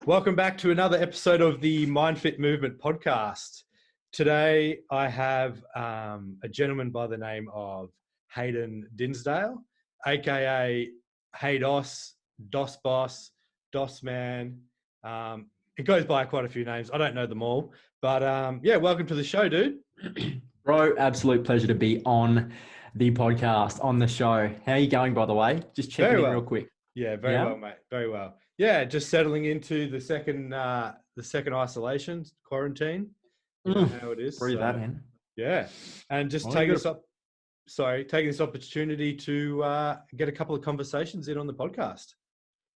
Welcome back to another episode of the MindFit Movement Podcast. Today, I have a gentleman by the name of Hayden Dinsdale, aka Haydos, Dos Boss, Dos Man. It goes by quite a few names. I don't know them all, but yeah, welcome to the show, dude. Bro, absolute pleasure to be on the podcast, on the show. How are you going, by the way? Just checking in real quick. Yeah, very well, mate. Very well. Yeah, just settling into the second isolation quarantine. You know how it is. Breathe that in. Yeah, and just taking this opportunity to get a couple of conversations in on the podcast.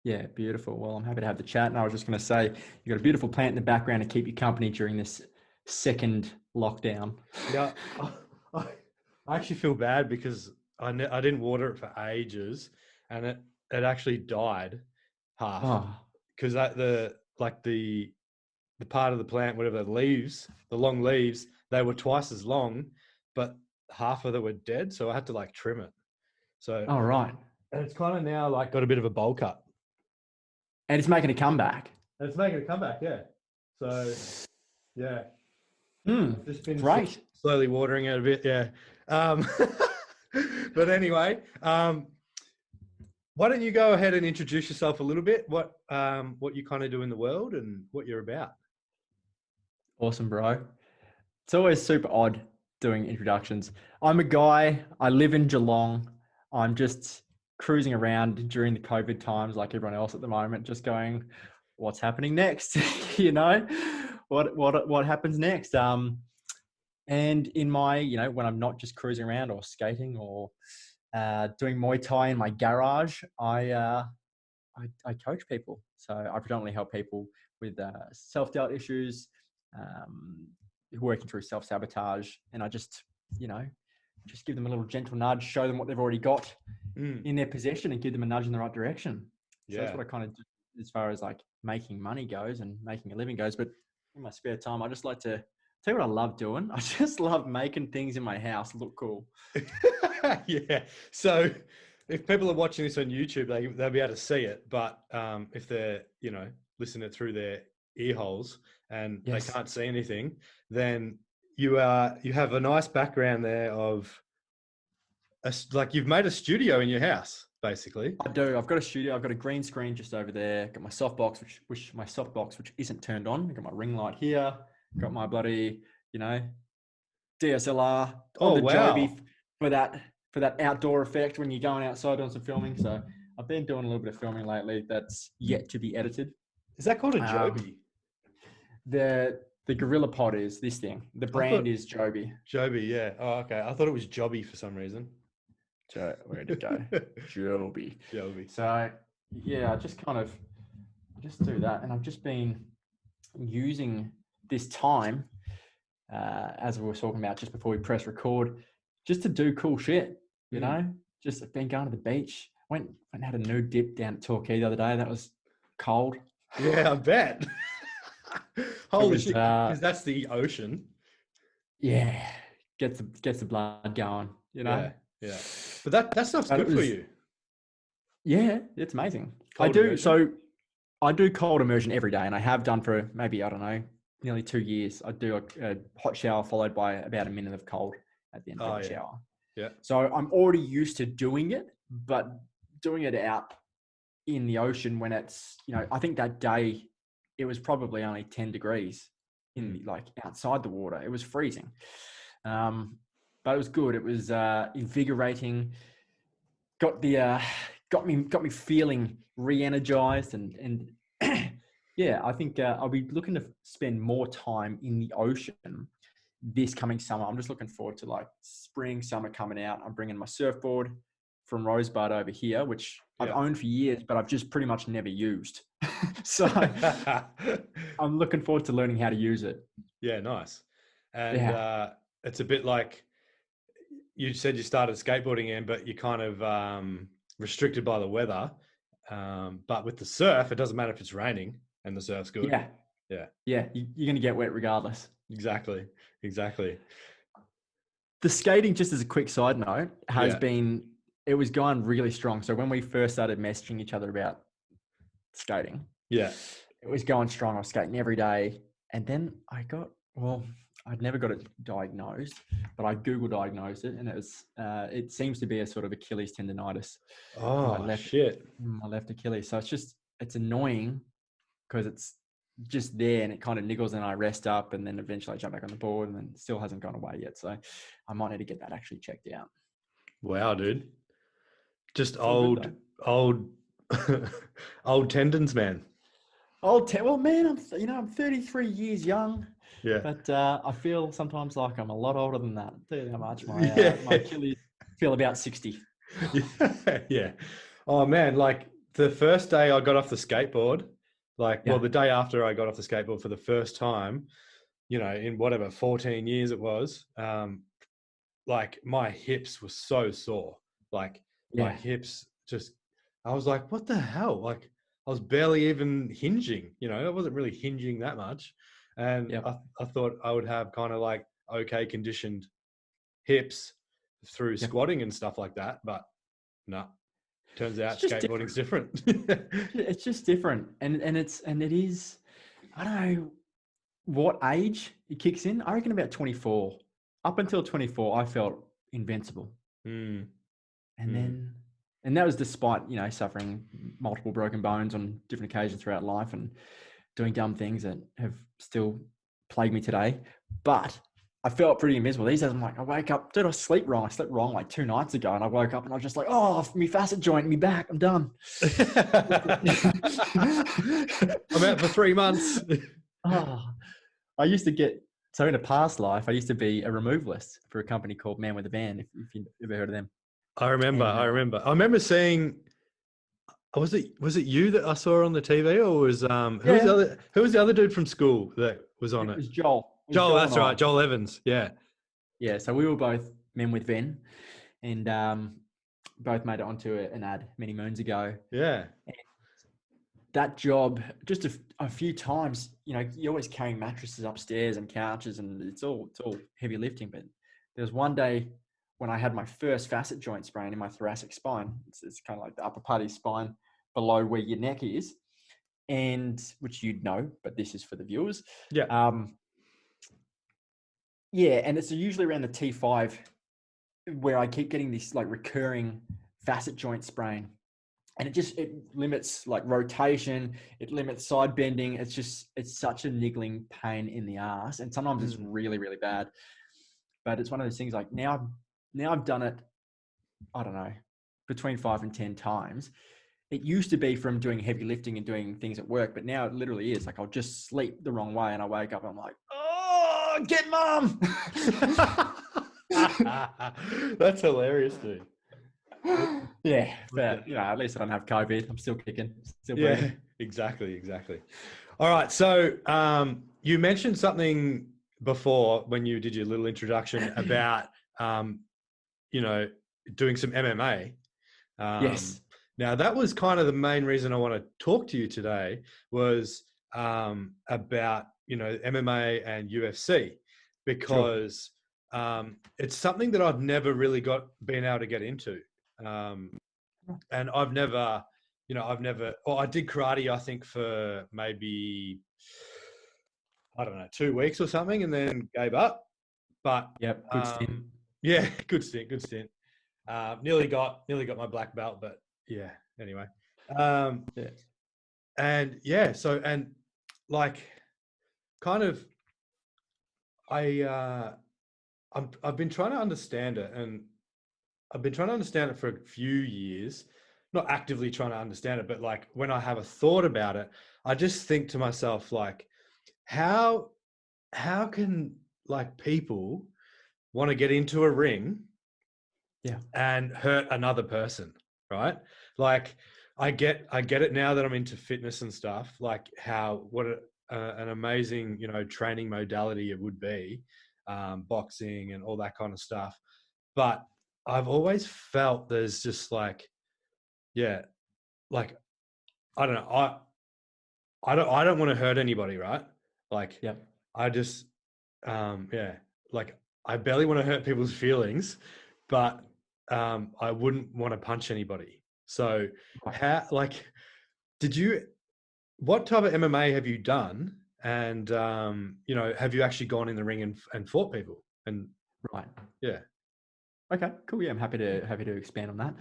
Yeah, beautiful. Well, I'm happy to have the chat. And I was just going to say, you got a beautiful plant in the background to keep you company during this second lockdown. Yeah, I actually feel bad because I didn't water it for ages, and it actually died half because the part of the plant, whatever, the long leaves, they were twice as long, but half of them were dead, so I had to trim it. So right, and it's kind of now got a bit of a bowl cut, and it's making a comeback. Yeah. So yeah, just been great. Slowly watering it a bit, yeah. But anyway, why don't you go ahead and introduce yourself a little bit? What you kind of do in the world and what you're about. Awesome, bro. It's always super odd doing introductions. I'm a guy. I live in Geelong. I'm just cruising around during the COVID times, like everyone else at the moment, just going, "What's happening next?" You know, what happens next? And in my, when I'm not just cruising around or skating or doing Muay Thai in my garage, I coach people. So I predominantly help people with self-doubt issues, working through self-sabotage, and I just give them a little gentle nudge, show them what they've already got in their possession, and give them a nudge in the right direction. So that's what I kind of do as far as making money goes and making a living goes. But in my spare time, I just like to tell you what I love doing. I just love making things in my house look cool. Yeah. So if people are watching this on YouTube, they'll be able to see it. But if they're, listening it through their ear holes and they can't see anything, then you have a nice background there of you've made a studio in your house, basically. I do. I've got a studio. I've got a green screen just over there. Got my softbox, which isn't turned on. I've got my ring light here. Got my bloody, DSLR on the Joby for that outdoor effect when you're going outside doing some filming. So I've been doing a little bit of filming lately that's yet to be edited. Is that called a Joby? The Gorilla Pod is this thing. The brand is Joby. Joby, yeah. Oh, okay. I thought it was Jobby for some reason. Where'd it go? Joby. So yeah, I just do that, and I've just been using this time, as we were talking about just before we press record, just to do cool shit, just been going to the beach. Went and had a nude dip down at Torquay the other day. That was cold. Yeah, I bet. Holy shit, because that's the ocean. Yeah, gets the blood going, Yeah. But that stuff's good for you. Yeah, it's amazing. Cold immersion. I do cold immersion every day, and I have done for maybe, I don't know, nearly 2 years. I do a hot shower followed by about a minute of cold at the end of the shower. Yeah. So I'm already used to doing it, but doing it out in the ocean when it's, I think that day it was probably only 10 degrees in outside the water. It was freezing. But it was good. It was invigorating. Got me feeling re-energized and yeah, I think I'll be looking to spend more time in the ocean this coming summer. I'm just looking forward to spring, summer coming out. I'm bringing my surfboard from Rosebud over here, which I've owned for years, but I've just pretty much never used. So I'm looking forward to learning how to use it. Yeah, nice. And it's a bit like you said you started skateboarding in, but you're kind of restricted by the weather. But with the surf, it doesn't matter if it's raining and the surf's good. Yeah. You're going to get wet regardless. Exactly. The skating, just as a quick side note, it was going really strong. So when we first started messaging each other about skating, it was going strong. I was skating every day. And then I'd never got it diagnosed, but I Google diagnosed it, and it seems to be a sort of Achilles tendonitis. Oh, shit. My left Achilles. So it's annoying because it's just there and it kind of niggles, and I rest up, and then eventually I jump back on the board, and then it still hasn't gone away yet. So I might need to get that actually checked out. Wow, dude. Just It's old tendons, man. Well, man, I'm 33 years young. Yeah. But I feel sometimes like I'm a lot older than that. Tell you how much my Achilles feel about 60. Yeah. Oh man, like the first day I got off the skateboard, the day after I got off the skateboard for the first time, in whatever 14 years it was, like my hips were so sore. Like my hips just, I was like, what the hell? Like I was barely even hinging, I wasn't really hinging that much. And I thought I would have kind of like okay conditioned hips through squatting and stuff like that. But no, turns out skateboarding's different. It's just different. And it is, I don't know what age it kicks in. I reckon about 24. Up until 24, I felt invincible. And that was despite, suffering multiple broken bones on different occasions throughout life and doing dumb things that have still plagued me today. But I felt pretty invincible. These days, I'm like, I wake up, dude, I slept wrong like 2 nights ago, and I woke up and I was just like, oh, me facet joint, me back, I'm done. I'm out for 3 months. I used to so in a past life, I used to be a removalist for a company called Man with a Van, if you've ever heard of them. I remember seeing, was it you that I saw on the TV, or was who was the other dude from school that was on it? It was Joel. Joel, that's right. Joel Evans. Yeah. Yeah. So we were both Men with Ven, and both made it onto an ad many moons ago. Yeah. And that job, just a few times, you're always carrying mattresses upstairs and couches, and it's all heavy lifting. But there was one day when I had my first facet joint sprain in my thoracic spine. It's kind of like the upper part of your spine below where your neck is, and which you'd know, but this is for the viewers. Yeah. And it's usually around the T5 where I keep getting this like recurring facet joint sprain, and it limits like rotation, it limits side bending. It's such a niggling pain in the ass, and sometimes it's really, really bad. But it's one of those things like now I've done it, I don't know, between 5 and 10 times. It used to be from doing heavy lifting and doing things at work, but now it literally is like I'll just sleep the wrong way and I wake up and I'm like, oh, get mum. That's hilarious, dude. Yeah, but at least I don't have COVID. I'm still kicking, still breathing. Yeah, exactly. All right, so you mentioned something before when you did your little introduction about doing some MMA. Yes. Now that was kind of the main reason I want to talk to you today was about MMA and UFC, because it's something that I've never really been able to get into. And I've never, I did karate, I think for maybe, I don't know, 2 weeks or something, and then gave up. But good stint. Yeah, good stint. Nearly got my black belt, but yeah, anyway. And yeah, so, and like, kind of, I've been trying to understand it, and I've been trying to understand it for a few years, not actively trying to understand it, but like when I have a thought about it, I just think to myself, like, how can like people want to get into a ring and hurt another person, right? Like I get it now that I'm into fitness and stuff, like what an amazing, training modality it would be, boxing and all that kind of stuff. But I've always felt there's just like, I don't know. I don't want to hurt anybody, right? Like, I just, like I barely want to hurt people's feelings, but I wouldn't want to punch anybody. So how, like, what type of MMA have you done? And, have you actually gone in the ring and fought people? And Right. yeah. Okay, cool. Yeah, I'm happy to expand on that.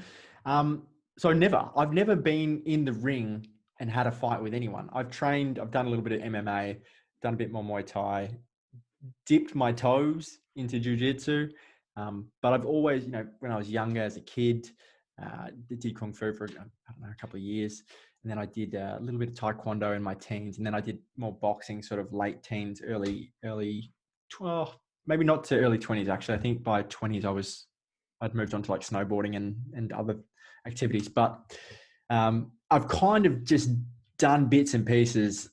So I've never been in the ring and had a fight with anyone. I've done a little bit of MMA, done a bit more Muay Thai, dipped my toes into jiu-jitsu. But I've always, when I was younger as a kid, did Kung Fu for, a couple of years. And then I did a little bit of Taekwondo in my teens. And then I did more boxing sort of late teens, maybe not to early 20s, actually. I think by 20s, I'd moved on to like snowboarding and other activities. But I've kind of just done bits and pieces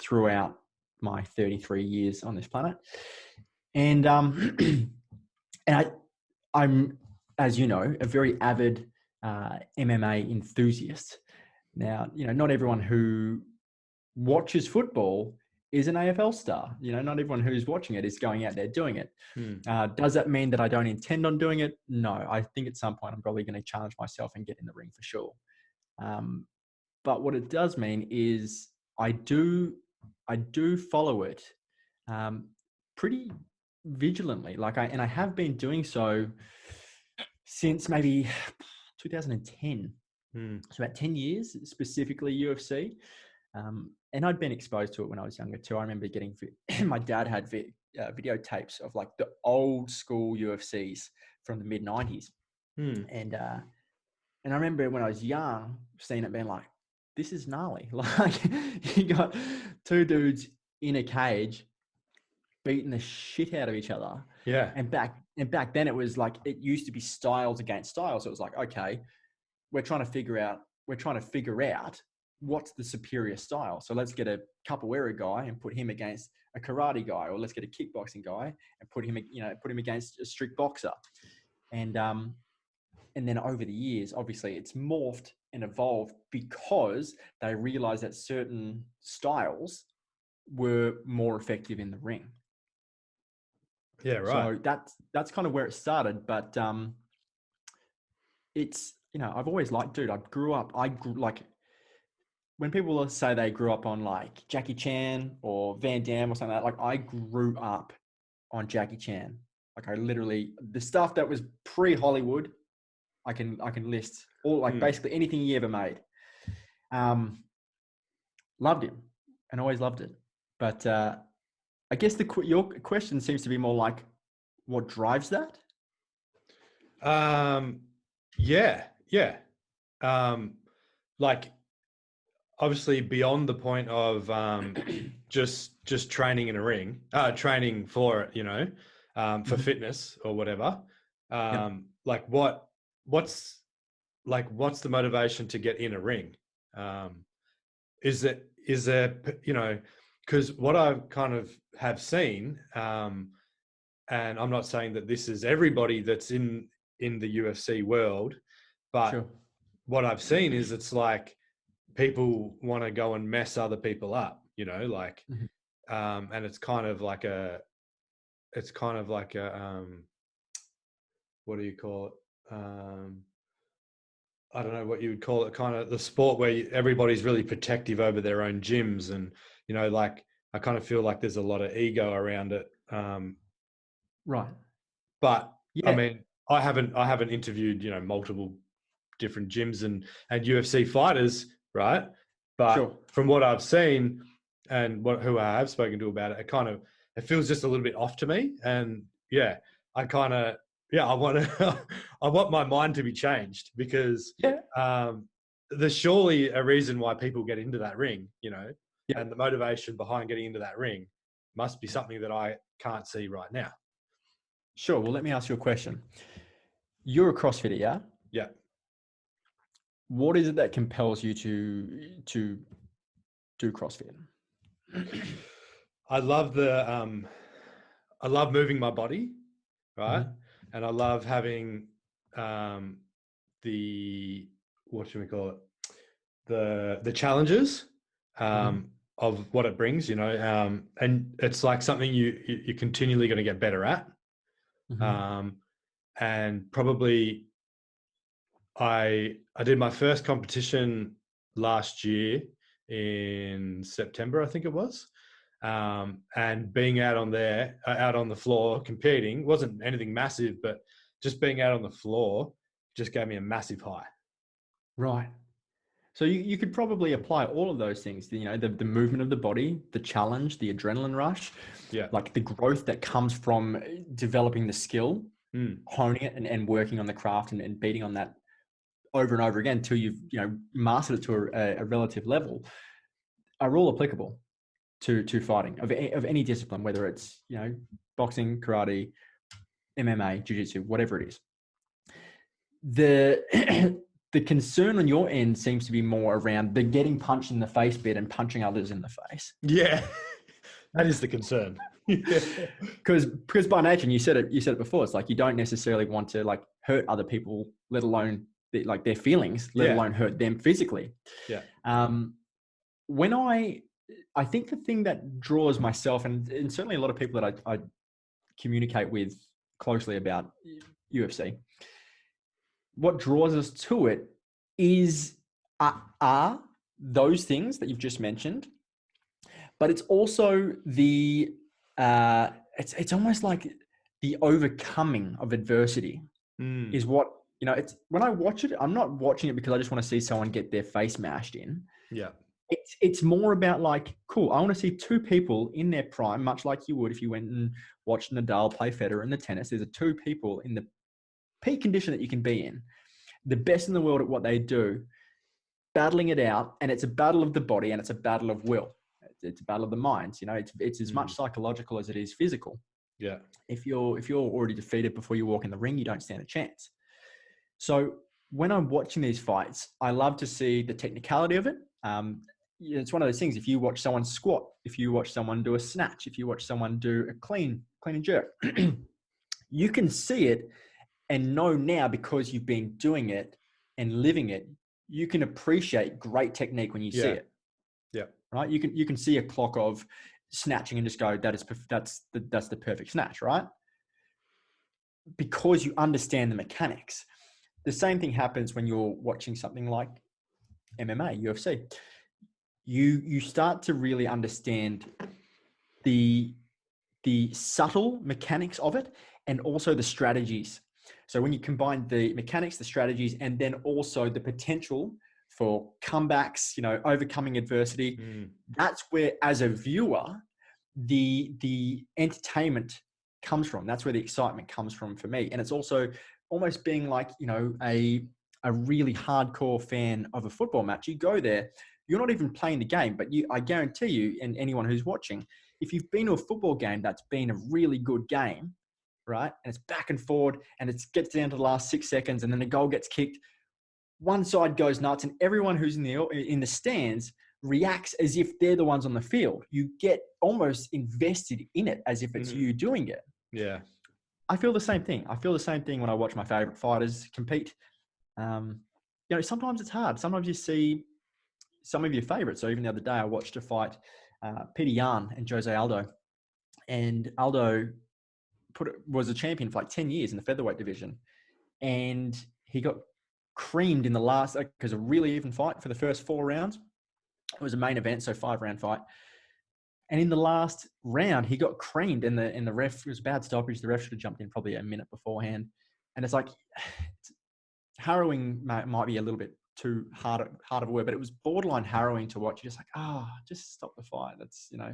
throughout my 33 years on this planet. And I'm, as you know, a very avid MMA enthusiast. Now, not everyone who watches football is an AFL star. Not everyone who's watching it is going out there doing it. Does that mean that I don't intend on doing it? No, I think at some point I'm probably going to challenge myself and get in the ring for sure. But what it does mean is I do follow it pretty vigilantly. I have been doing so since maybe 2010. So about 10 years, specifically UFC. And I'd been exposed to it when I was younger too. I remember my dad had videotapes of like the old school UFCs from the mid 90s. And I remember when I was young, seeing it being like, this is gnarly. Like you got two dudes in a cage beating the shit out of each other. Yeah. And back then it was like, it used to be styles against styles. It was like, okay, we're trying to figure out what's the superior style. So let's get a capoeira guy and put him against a karate guy, or let's get a kickboxing guy and put him against a strict boxer. And then over the years, obviously it's morphed and evolved because they realized that certain styles were more effective in the ring. Yeah, right. So that's kind of where it started. But it's, I've always liked, when people say they grew up on like Jackie Chan or Van Damme or something like that, I grew up on Jackie Chan. Like I literally, the stuff that was pre-Hollywood, I can list all, like basically anything he ever made. Loved him and always loved it. But I guess your question seems to be more like, what drives that? Yeah. Like obviously beyond the point of just training in a ring, training for it, for fitness or whatever. Like what's the motivation to get in a ring? Is there, because what I kind of have seen, and I'm not saying that this is everybody that's in the UFC world, but what I've seen is it's like people want to go and mess other people up, and it's kind of like a what do you call it? I don't know what you would call it, kind of the sport where everybody's really protective over their own gyms. And, I kind of feel like there's a lot of ego around it. Right. But yeah. I mean, I haven't interviewed, multiple different gyms and UFC fighters. Right. But from what I've seen and who I have spoken to about it, it feels just a little bit off to me. And yeah, I want my mind to be changed because there's surely a reason why people get into that ring, and the motivation behind getting into that ring must be something that I can't see right now. Sure. Well, let me ask you a question. You're a CrossFitter, yeah? Yeah. What is it that compels you to do CrossFit? I love moving my body, right? Mm-hmm. And I love having the challenges of what it brings, and it's like something you're continually going to get better at. Mm-hmm. And probably I did my first competition last year in September, I think it was. And being out on the floor competing wasn't anything massive, but just being out on the floor just gave me a massive high. Right. So you could probably apply all of those things, you know, the movement of the body, the challenge, the adrenaline rush, like the growth that comes from developing the skill, honing it and working on the craft and beating on that over and over again until you've, you know, mastered it to a relative level, are all applicable to fighting of any discipline, whether it's, you know, boxing, karate, MMA, jiu-jitsu, whatever it is. The concern on your end seems to be more around the getting punched in the face bit and punching others in the face. Yeah, that is the concern. Because by nature, and you said it before, it's like you don't necessarily want to like hurt other people, let alone like their feelings, let alone hurt them physically. Yeah. When I think the thing that draws myself and certainly a lot of people that I communicate with closely about UFC, what draws us to it are those things that you've just mentioned, but it's also the it's almost like the overcoming of adversity is what, you know, it's when I watch it, I'm not watching it because I just want to see someone get their face mashed in. Yeah. It's more about like, cool, I want to see two people in their prime, much like you would if you went and watched Nadal play Federer in the tennis. There's two people in the peak condition that you can be in, the best in the world at what they do, battling it out. And it's a battle of the body and it's a battle of will. It's a battle of the minds. You know, it's as much psychological as it is physical. Yeah. If you're already defeated before you walk in the ring, you don't stand a chance. So when I'm watching these fights, I love to see the technicality of it. It's one of those things. If you watch someone squat, if you watch someone do a snatch, if you watch someone do a clean and jerk, you can see it and know now, because you've been doing it and living it, you can appreciate great technique when you see it. Yeah. Right. You can see a clock of snatching and just go, that's the perfect snatch, right? Because you understand the mechanics. The same thing happens when you're watching something like MMA, UFC. You start to really understand the subtle mechanics of it and also the strategies. So when you combine the mechanics, the strategies, and then also the potential for comebacks, you know, overcoming adversity, that's where, as a viewer, the entertainment comes from. That's where the excitement comes from for me. And it's also almost being like, you know, a really hardcore fan of a football match. You go there, you're not even playing the game, but I guarantee you, and anyone who's watching, if you've been to a football game that's been a really good game, right, and it's back and forward, and it gets down to the last 6 seconds, and then the goal gets kicked, one side goes nuts, and everyone who's in the stands reacts as if they're the ones on the field. You get almost invested in it as if it's you doing it. Yeah. I feel the same thing. I feel the same thing when I watch my favorite fighters compete. You know, sometimes it's hard. Sometimes you see some of your favorites. So even the other day, I watched a fight, Peter Yan and Jose Aldo. And Aldo was a champion for like 10 years in the featherweight division. And he got creamed in the last, because a really even fight for the first 4 rounds. It was a main event, so 5-round fight. And in the last round, he got creamed, and the ref, it was a bad stoppage. The ref should have jumped in probably a minute beforehand. And it's like, harrowing might be a little bit too hard of a word, but it was borderline harrowing to watch. You're just like, just stop the fight. That's, you know,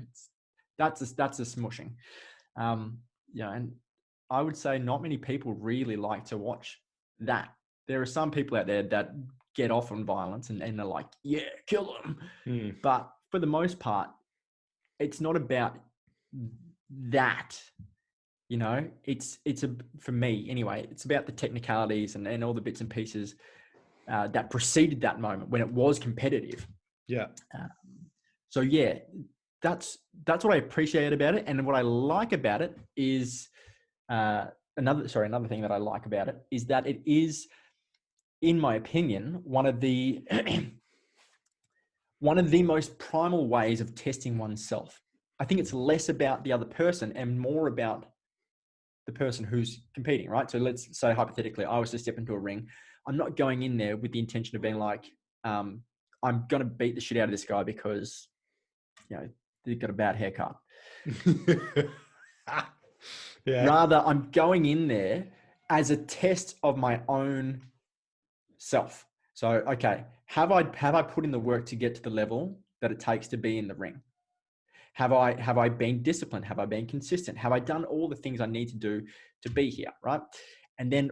that's a smushing. Yeah, and I would say not many people really like to watch that. There are some people out there that get off on violence and they're like, yeah, kill them. But for the most part, it's not about that. You know, for me anyway, it's about the technicalities and all the bits and pieces that preceded that moment when it was competitive. Yeah. So yeah, that's what I appreciate about it. And what I like about it is another thing that I like about it is that it is, in my opinion, one of the most primal ways of testing oneself. I think it's less about the other person and more about the person who's competing, right? So let's say hypothetically, I was to step into a ring. I'm not going in there with the intention of being like, I'm going to beat the shit out of this guy because, he's got a bad haircut. Yeah. Rather, I'm going in there as a test of my own self. So, okay, have I put in the work to get to the level that it takes to be in the ring? Have I been disciplined? Have I been consistent? Have I done all the things I need to do to be here, right? And then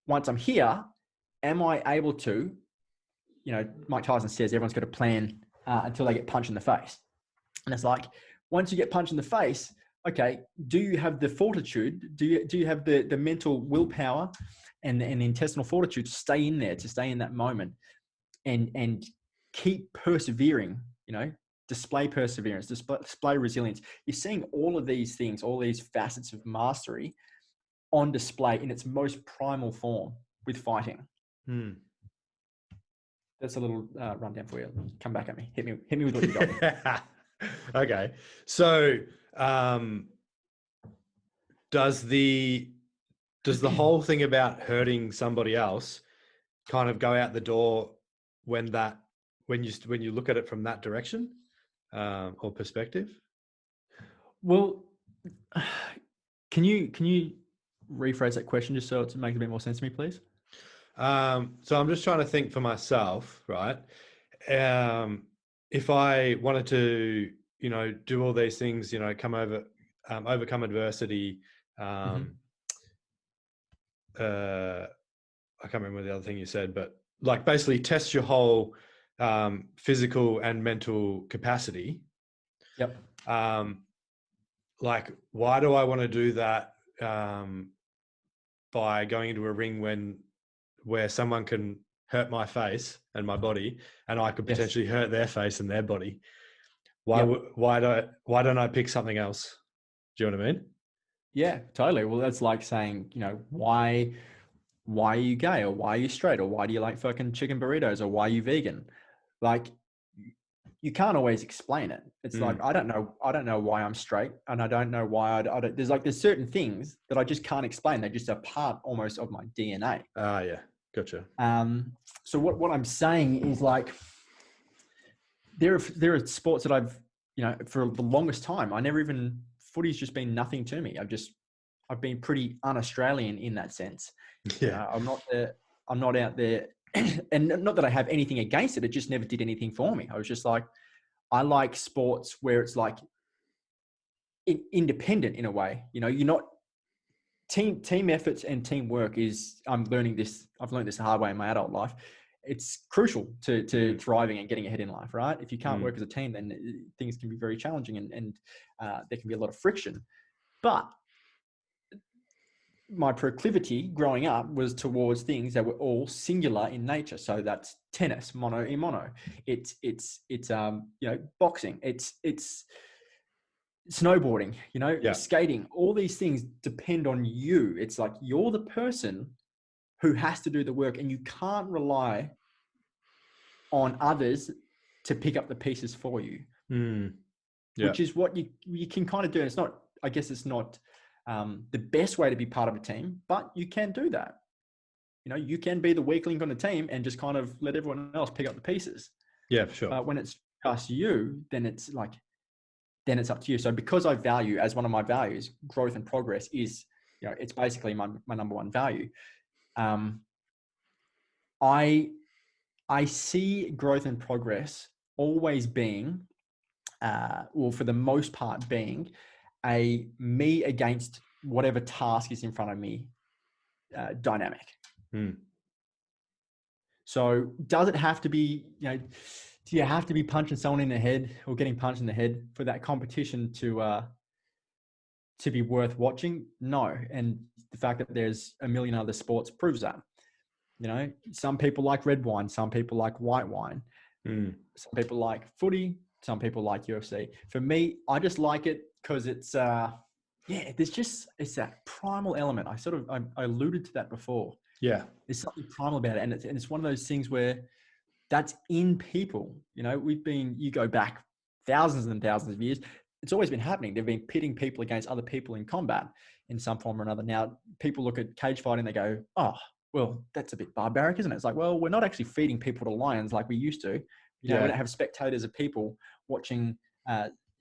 once I'm here, am I able to, Mike Tyson says everyone's got a plan until they get punched in the face. And it's like, once you get punched in the face, okay, do you have the fortitude? Do you have the mental willpower and the intestinal fortitude to stay in there, to stay in that moment and keep persevering, display perseverance, display resilience. You're seeing all of these things, all these facets of mastery on display in its most primal form with fighting. That's a little rundown for you. Come back at me. Hit me with what you got. Okay. So, does the whole thing about hurting somebody else kind of go out the door when you look at it from that direction or perspective? Well, can you rephrase that question just so it makes a bit more sense to me, please? So I'm just trying to think for myself, right? If I wanted to, do all these things, overcome adversity. I can't remember the other thing you said, but like basically test your whole physical and mental capacity. Yep. Like, why do I want to do that by going into a ring where someone can hurt my face and my body, and I could potentially hurt their face and their body? Why don't I pick something else? Do you know what I mean? Yeah, totally. Well, that's like saying, why are you gay, or why are you straight, or why do you like fucking chicken burritos, or why are you vegan? Like, you can't always explain it. It's like, I don't know why I'm straight, and I don't know why there's certain things that I just can't explain. They're just a part almost of my DNA. Yeah. Gotcha. So what I'm saying is, like, there are sports that I've, for the longest time, footy's just been nothing to me. I've been pretty un-Australian in that sense. Yeah. I'm not out there, and not that I have anything against it. It just never did anything for me. I was just like, I like sports where it's like independent in a way. You're not team efforts and teamwork is. I've learned this the hard way in my adult life. It's crucial to thriving and getting ahead in life, right? If you can't work as a team, then things can be very challenging and there can be a lot of friction. But my proclivity growing up was towards things that were all singular in nature. So that's tennis, mono e mono. It's boxing. It's snowboarding, skating. All these things depend on you. It's like you're the person who has to do the work, and you can't rely on others to pick up the pieces for you. Which is what you can kind of do. And it's not, I guess it's not the best way to be part of a team, but you can do that. You can be the weak link on the team and just kind of let everyone else pick up the pieces. Yeah, for sure. But when it's just you, then it's up to you. So because I value, as one of my values, growth and progress is, it's basically my number one value. I see growth and progress always being, for the most part, being a me against whatever task is in front of me dynamic. So does it have to be, do you have to be punching someone in the head or getting punched in the head for that competition to be worth watching? No. And the fact that there's a million other sports proves that. Some people like red wine, some people like white wine, some people like footy, some people like UFC. For me, I just like it because it's it's that primal element. I alluded to that before. Yeah, there's something primal about it, and it's one of those things where that's in people. You go back thousands and thousands of years. It's always been happening. They've been pitting people against other people in combat in some form or another. Now, people look at cage fighting, they go, oh, well, that's a bit barbaric, isn't it? It's like, well, we're not actually feeding people to lions like we used to. We don't have spectators of people watching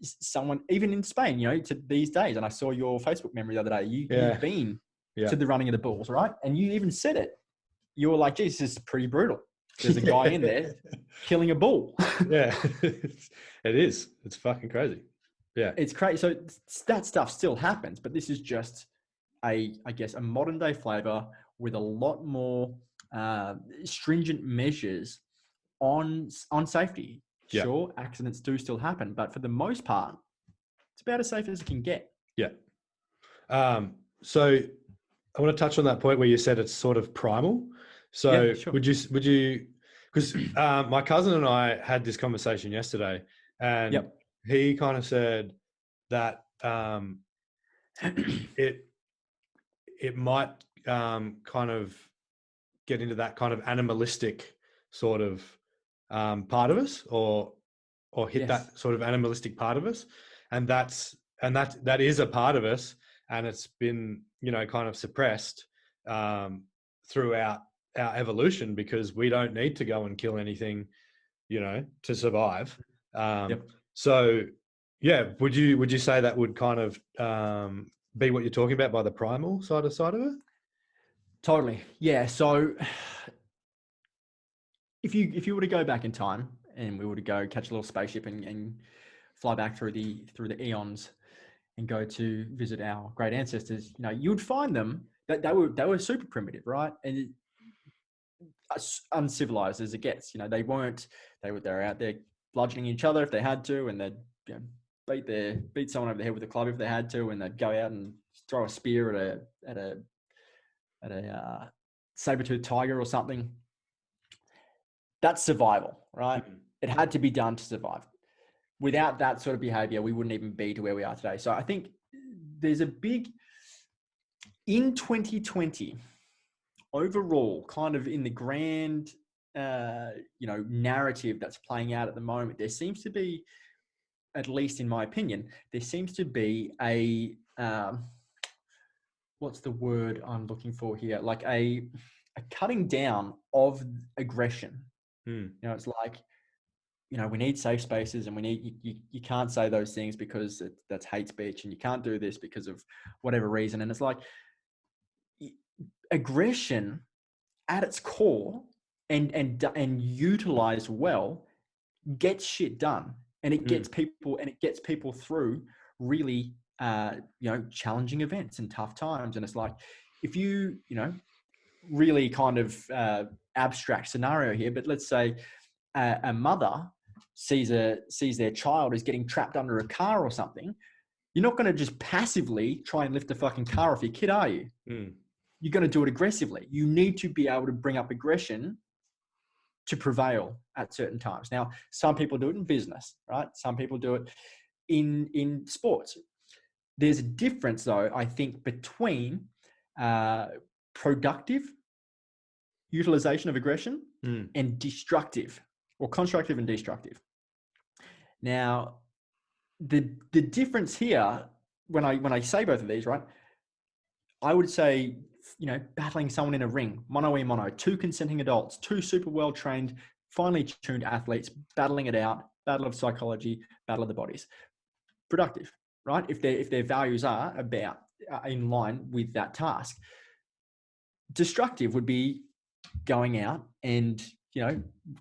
someone, even in Spain, to these days. And I saw your Facebook memory the other day. You've been to the running of the bulls, right? And you even said it. You were like, geez, this is pretty brutal. There's a guy in there killing a bull. Yeah, it is. It's fucking crazy. Yeah. It's crazy. So that stuff still happens, but this is just a modern day flavor with a lot more stringent measures on safety. Yeah. Sure, accidents do still happen, but for the most part, it's about as safe as it can get. Yeah. So I want to touch on that point where you said it's sort of primal. So sure. would you, because my cousin and I had this conversation yesterday, and he kind of said that it might kind of get into that kind of animalistic sort of part of us, or hit that sort of animalistic part of us, and that is a part of us, and it's been kind of suppressed throughout our evolution, because we don't need to go and kill anything to survive. So would you say that would kind of be what you're talking about by the primal side of it? Totally. Yeah. So if you were to go back in time and we were to go catch a little spaceship and fly back through the eons and go to visit our great ancestors, you would find them that they were super primitive, right? And uncivilized as it gets. They were out there bludgeoning each other if they had to, and they'd beat someone over the head with a club if they had to, and they'd go out and throw a spear at a saber-toothed tiger or something. That's survival, right? Mm-hmm. It had to be done to survive. Without that sort of behavior, we wouldn't even be to where we are today. So I think there's a big, in 2020, overall, kind of in the grand, narrative that's playing out at the moment, there seems to be, at least in my opinion, there seems to be a, what's the word I'm looking for here? Like a cutting down of aggression. It's like, we need safe spaces, and we need, you can't say those things because that's hate speech, and you can't do this because of whatever reason. And it's like aggression at its core and utilized well gets shit done, and it gets people through really, challenging events and tough times. And it's like, if you, really kind of abstract scenario here, but let's say a mother sees their child is getting trapped under a car or something, you're not going to just passively try and lift the fucking car off your kid, are you? You're going to do it aggressively. You need to be able to bring up aggression to prevail at certain times. Now, some people do it in business, right? Some people do it in sports. There's a difference, though, I think, between productive utilization of aggression and destructive, or constructive and destructive. Now, the difference here, when I say both of these, right, I would say, battling someone in a ring, mono, two consenting adults, two super well-trained, finely tuned athletes, battling it out, battle of psychology, battle of the bodies. Productive, right? If their values are about in line with that task. Destructive would be going out and,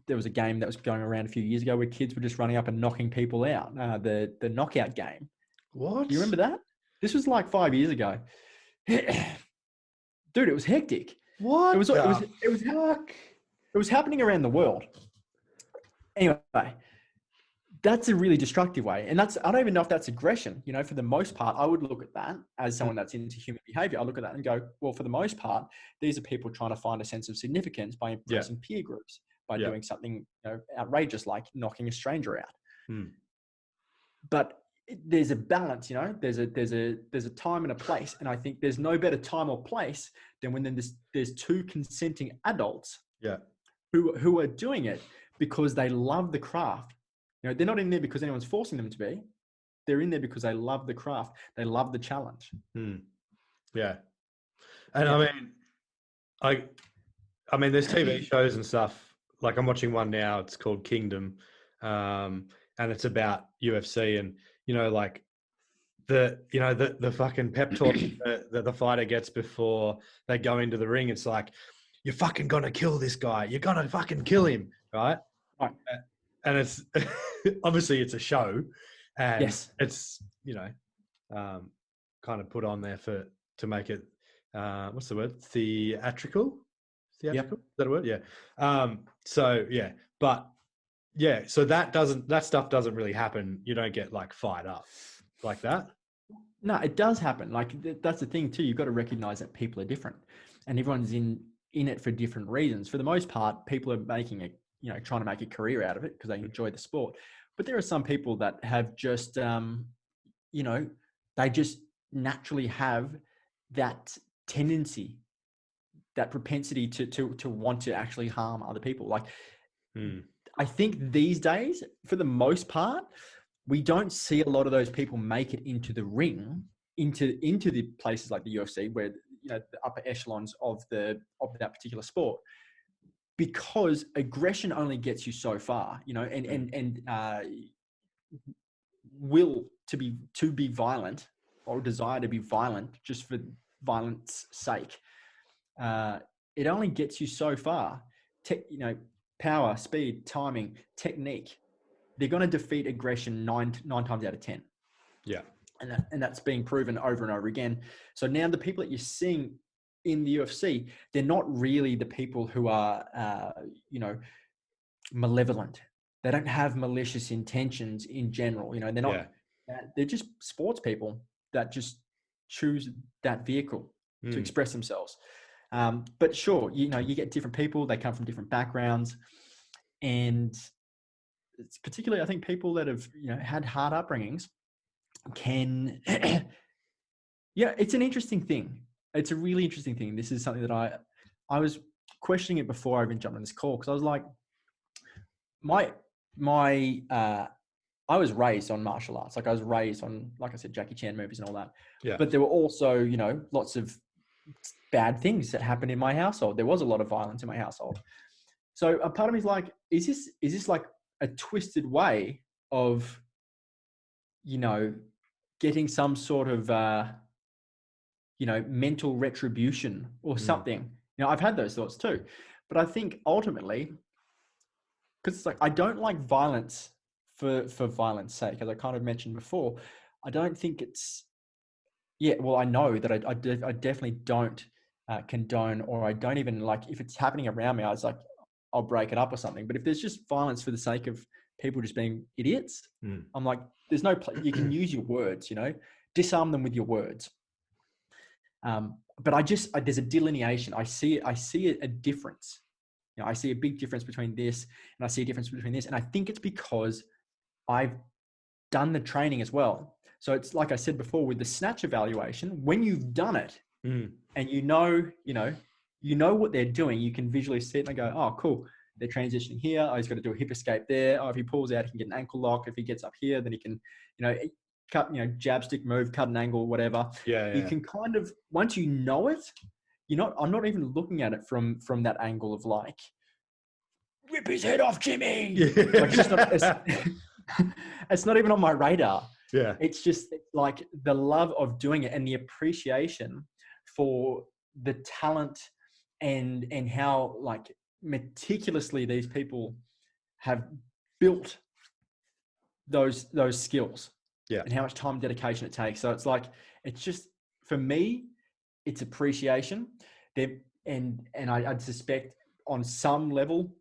there was a game that was going around a few years ago where kids were just running up and knocking people out. The knockout game. What? Do you remember that? This was like 5 years ago. Dude, it was hectic. What? It was happening around the world. Anyway, that's a really destructive way. And I don't even know if that's aggression. For the most part, I would look at that as someone that's into human behavior. I look at that and go, well, for the most part, these are people trying to find a sense of significance by impressing peer groups, by doing something outrageous like knocking a stranger out. But there's a balance, there's a time and a place. And I think there's no better time or place than when there's two consenting adults who are doing it because they love the craft. They're not in there because anyone's forcing them to be. They're in there because they love the craft. They love the challenge. Yeah. And I mean, I mean, there's TV shows and stuff. Like I'm watching one now. It's called Kingdom, and it's about UFC and like the fucking pep talk that the fighter gets before they go into the ring. It's like, you're fucking gonna kill this guy. You're gonna fucking kill him, right? Right. And it's obviously it's a show, and Yes. it's kind of put on there to make it what's the word? Theatrical. Yep. Is that a word? Yeah. So yeah, but yeah, so that stuff doesn't really happen. You don't get like fired up like that. No, it does happen. Like that's the thing too. You've got to recognize that people are different, and everyone's in it for different reasons. For the most part, people are making it, trying to make a career out of it because they enjoy the sport. But there are some people that have just, they just naturally have that tendency, that propensity to want to actually harm other people. Like, I think these days, for the most part, we don't see a lot of those people make it into the ring, into the places like the UFC, where the upper echelons of that particular sport, because aggression only gets you so far, and will to be violent, or desire to be violent just for violence sake. It only gets you so far. Power, speed, timing, technique. They're going to defeat aggression nine times out of 10. Yeah. And that's being proven over and over again. So now the people that you're seeing in the UFC, they're not really the people who are, malevolent. They don't have malicious intentions in general. They're not, they're just sports people that just choose that vehicle to express themselves. But sure, you get different people, they come from different backgrounds, and it's particularly, I think, people that have, had hard upbringings can, it's an interesting thing. It's a really interesting thing. This is something that I was questioning it before I even jumped on this call, because I was like, I was raised on martial arts. Like I was raised on, like I said, Jackie Chan movies and all that. Yeah. But there were also, lots of bad things that happened in my household. There was a lot of violence in my household. So a part of me is like, is this like a twisted way of, getting some sort of, mental retribution or something? I've had those thoughts too, but I think ultimately, because it's like, I don't like violence for violence sake, as I kind of mentioned before. I don't think it's, I know that I definitely don't condone, or I don't even like, if it's happening around me, I was like, I'll break it up or something. But if there's just violence for the sake of people just being idiots, I'm like, there's no you can use your words, disarm them with your words. But there's a delineation. I see a difference. I see a big difference between this, and I see a difference between this. And I think it's because I've done the training as well. So it's like I said before with the snatch evaluation, when you've done it and you know what they're doing, you can visually see it and go, oh, cool. They're transitioning here. Oh, he's got to do a hip escape there. Oh, if he pulls out, he can get an ankle lock. If he gets up here, then he can, cut, jab, stick, move, cut an angle, whatever. You can kind of, once you know it, I'm not even looking at it from that angle of like, rip his head off, Jimmy. Like, it's just not, it's not even on my radar. Yeah. It's just like the love of doing it and the appreciation for the talent and how like meticulously these people have built those skills. Yeah. And how much time and dedication it takes. So it's like, it's just, for me, it's appreciation. And I'd suspect on some level,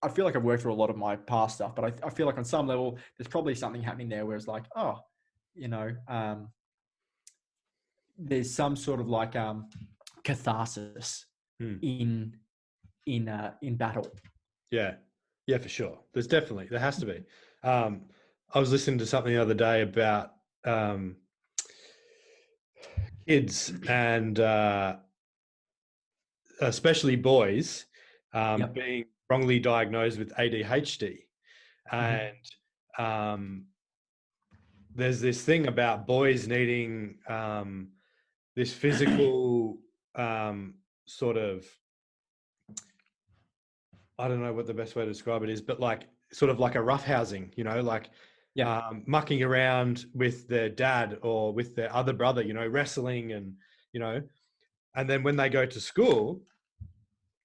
I feel like I've worked through a lot of my past stuff, but I feel like on some level, there's probably something happening there where it's like, oh, there's some sort of like catharsis in battle. Yeah. Yeah, for sure. There has to be. I was listening to something the other day about kids and especially boys being wrongly diagnosed with ADHD. And there's this thing about boys needing this physical sort of I don't know what the best way to describe it is, but like sort of like a roughhousing, like Yeah. mucking around with their dad or with their other brother, wrestling and, and then when they go to school,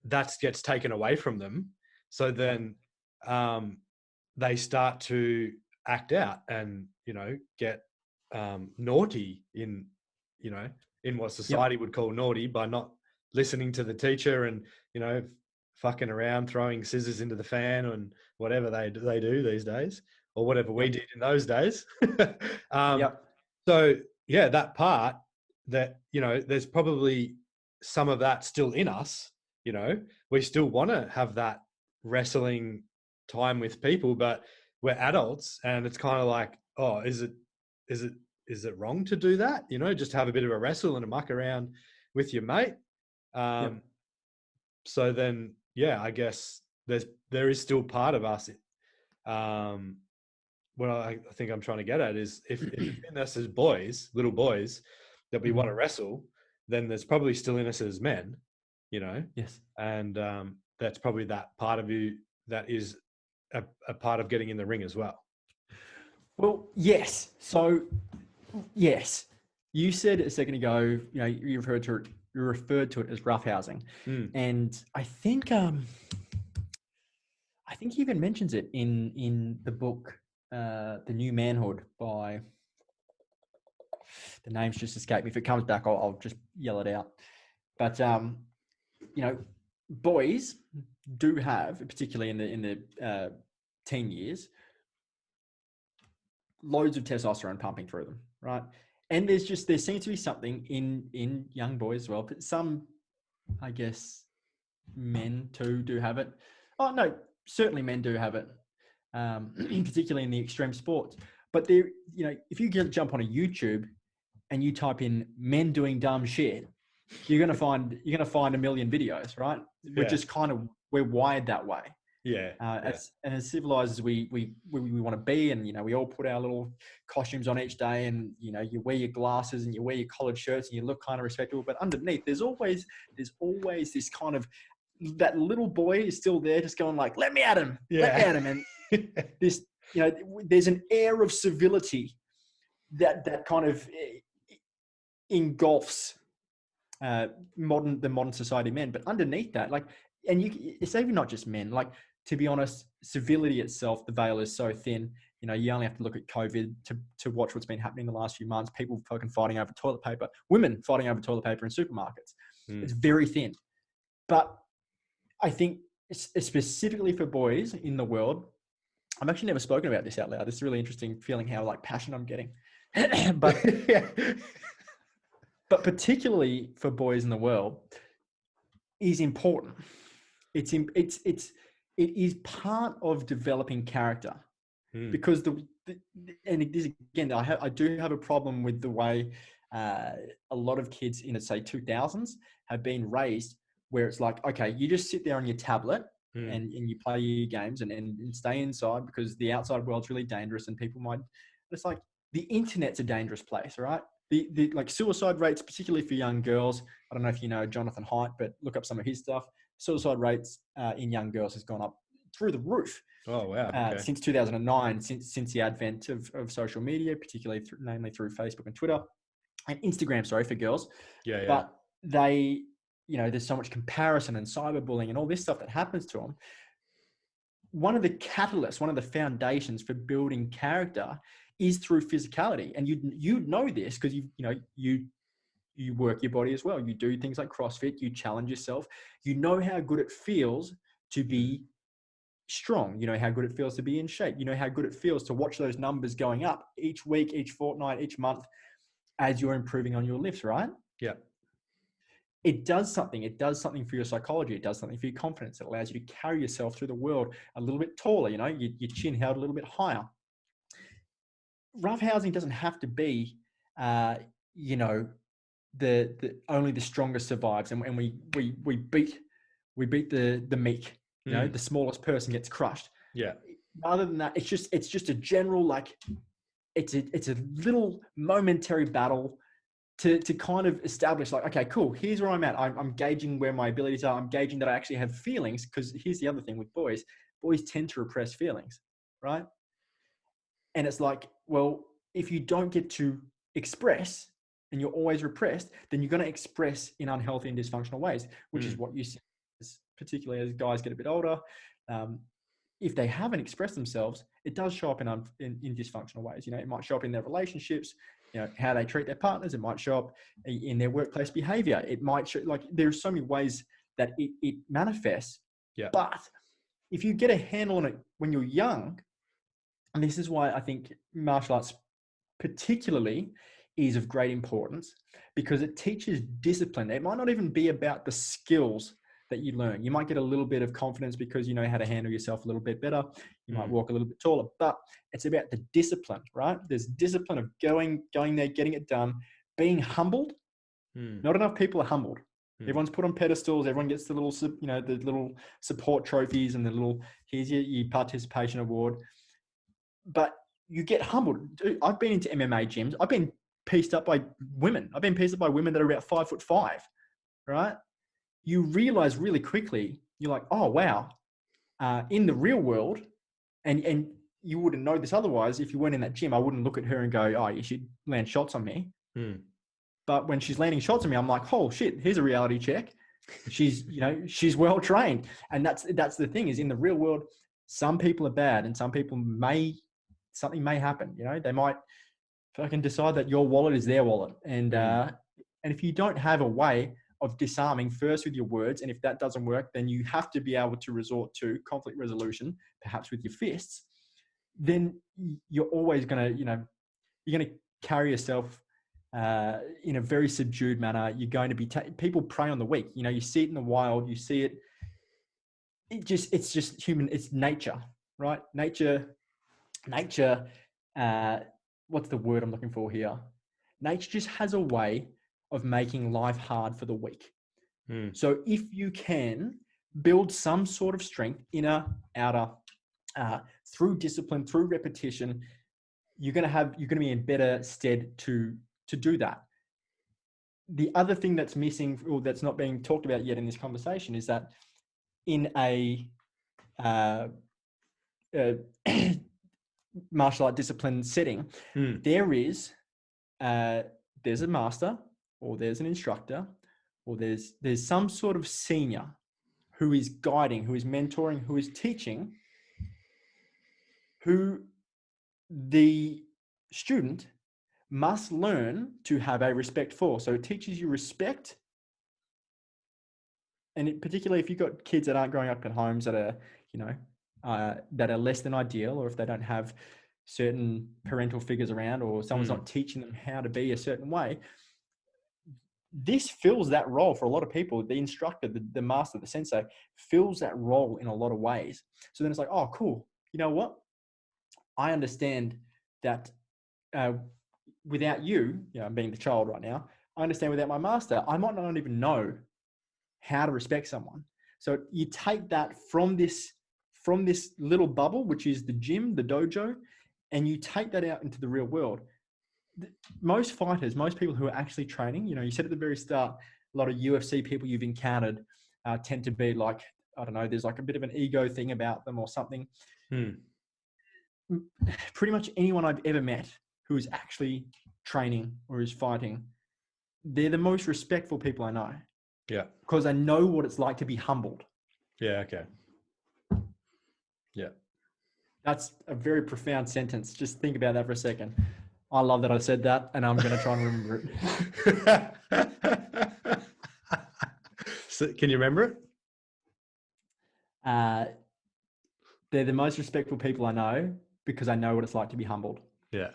that gets taken away from them. So then they start to act out and, get naughty in what society would call naughty by not listening to the teacher and, fucking around, throwing scissors into the fan and whatever they do these days, or whatever we did in those days. So yeah, that part that, there's probably some of that still in us, we still want to have that wrestling time with people, but we're adults and it's kind of like, oh, is it wrong to do that? Just have a bit of a wrestle and a muck around with your mate. So then, yeah, I guess there is still part of us. What I think I'm trying to get at is if in us as boys, little boys, that we want to wrestle, then there's probably still in us as men, Yes. and that's probably that part of you that is a part of getting in the ring as well. Well, yes. So, yes, you said a second ago, you referred to it as roughhousing, and I think he even mentions it in the book, The New Manhood by. The names just escape me. If it comes back, I'll just yell it out. But boys do have, particularly in the teen years, loads of testosterone pumping through them, right? And there seems to be something in young boys as well, but some, I guess, men too do have it. Oh no, certainly men do have it, particularly in the extreme sports. But there, if you jump on a YouTube and you type in men doing dumb shit, you're gonna find a million videos, right? We're just we're wired that way. As civilized as we want to be, and we all put our little costumes on each day, and you wear your glasses and you wear your collared shirts and you look kind of respectable, but underneath there's always this kind of, that little boy is still there just going like, let me at him, and this, there's an air of civility that kind of engulfs the modern society men, but underneath that, it's even not just men, to be honest, civility itself, the veil is so thin. You only have to look at COVID to watch what's been happening the last few months. People fucking fighting over toilet paper, women fighting over toilet paper in supermarkets. It's very thin. But I think specifically for boys in the world, I've actually never spoken about this out loud. It's really interesting feeling how passionate I'm getting. But but particularly for boys in the world is important. It is part of developing character, because I do have a problem with the way a lot of kids in, say, 2000s have been raised, where it's like, okay, you just sit there on your tablet and you play your games and stay inside because the outside world's really dangerous and people might. It's like the internet's a dangerous place, right? The suicide rates, particularly for young girls. I don't know if you know Jonathan Haidt, but look up some of his stuff. Suicide rates in young girls has gone up through the roof. Oh wow! Okay. Since 2009, since the advent of social media, particularly namely through Facebook and Twitter and Instagram. Sorry, for girls. Yeah. But they, there's so much comparison and cyberbullying and all this stuff that happens to them. One of the catalysts, one of the foundations for building character is through physicality, and you know this because you work your body as well. You do things like CrossFit, you challenge yourself. You know how good it feels to be strong. You know how good it feels to be in shape. You know how good it feels to watch those numbers going up each week, each fortnight, each month as you're improving on your lifts, right? Yeah. It does something. It does something for your psychology. It does something for your confidence. It allows you to carry yourself through the world a little bit taller, your chin held a little bit higher. Roughhousing doesn't have to be, the only the strongest survives, and we beat the meek. The smallest person gets crushed. Yeah. Rather than that, it's just a general, it's a little momentary battle to kind of establish like, okay, cool, here's where I'm at. I'm gauging where my abilities are. I'm gauging that I actually have feelings, because here's the other thing with boys. Boys tend to repress feelings, right? And it's like, well, if you don't get to express and you're always repressed, then you're going to express in unhealthy and dysfunctional ways, which is what you see, particularly as guys get a bit older. If they haven't expressed themselves, it does show up in dysfunctional ways. It might show up in their relationships, how they treat their partners. It might show up in their workplace behavior. It might show, like, there's so many ways that it manifests. Yeah. But if you get a handle on it when you're young, and this is why I think martial arts particularly is of great importance, because it teaches discipline. It might not even be about the skills that you learn. You might get a little bit of confidence because you know how to handle yourself a little bit better. You might walk a little bit taller, but it's about the discipline, right? There's discipline of going there, getting it done, being humbled. Not enough people are humbled. Everyone's put on pedestals. Everyone gets the little, the little support trophies and the little, here's your participation award. But you get humbled. Dude, I've been into MMA gyms. I've been pieced up by women. I've been pieced up by women that are about 5'5", right? You realize really quickly, you're like, oh, wow. In the real world, and you wouldn't know this otherwise, if you weren't in that gym, I wouldn't look at her and go, oh, you should land shots on me. But when she's landing shots on me, I'm like, oh shit, here's a reality check. She's well trained. And that's the thing, is in the real world, some people are bad and some people something may happen. They might fucking decide that your wallet is their wallet. And if you don't have a way of disarming first with your words, and if that doesn't work, then you have to be able to resort to conflict resolution, perhaps with your fists, then you're always going to, you're going to carry yourself in a very subdued manner. You're going to be, people prey on the weak. You see it in the wild, you see it. It's just human. It's nature, right? Nature, what's the word I'm looking for here? Nature just has a way of making life hard for the weak. So if you can build some sort of strength, inner, outer, through discipline, through repetition, you're going to be in better stead to do that. The other thing that's missing, or that's not being talked about yet in this conversation, is that in a martial art discipline setting, there's a master, or there's an instructor, or there's some sort of senior who is guiding, who is mentoring, who is teaching, who the student must learn to have a respect for. So it teaches you respect. And particularly if you've got kids that aren't growing up in homes that are, that are less than ideal, or if they don't have certain parental figures around, or someone's not teaching them how to be a certain way, this fills that role for a lot of people. The instructor, the master, the sensei fills that role in a lot of ways. So then it's like, oh, cool. You know what? I understand that without you, I'm being the child right now, I understand without my master, I might not even know how to respect someone. So you take that from this little bubble, which is the gym, the dojo, and you take that out into the real world. Most fighters, most people who are actually training, you said at the very start, a lot of UFC people you've encountered tend to be like, I don't know, there's like a bit of an ego thing about them or something. Pretty much anyone I've ever met who is actually training or is fighting, they're the most respectful people I know. Yeah. Because I know what it's like to be humbled. Yeah. Okay. Yeah. That's a very profound sentence. Just think about that for a second. I love that I said that, and I'm going to try and remember it. So, can you remember it? They're the most respectful people I know because I know what it's like to be humbled. Yeah.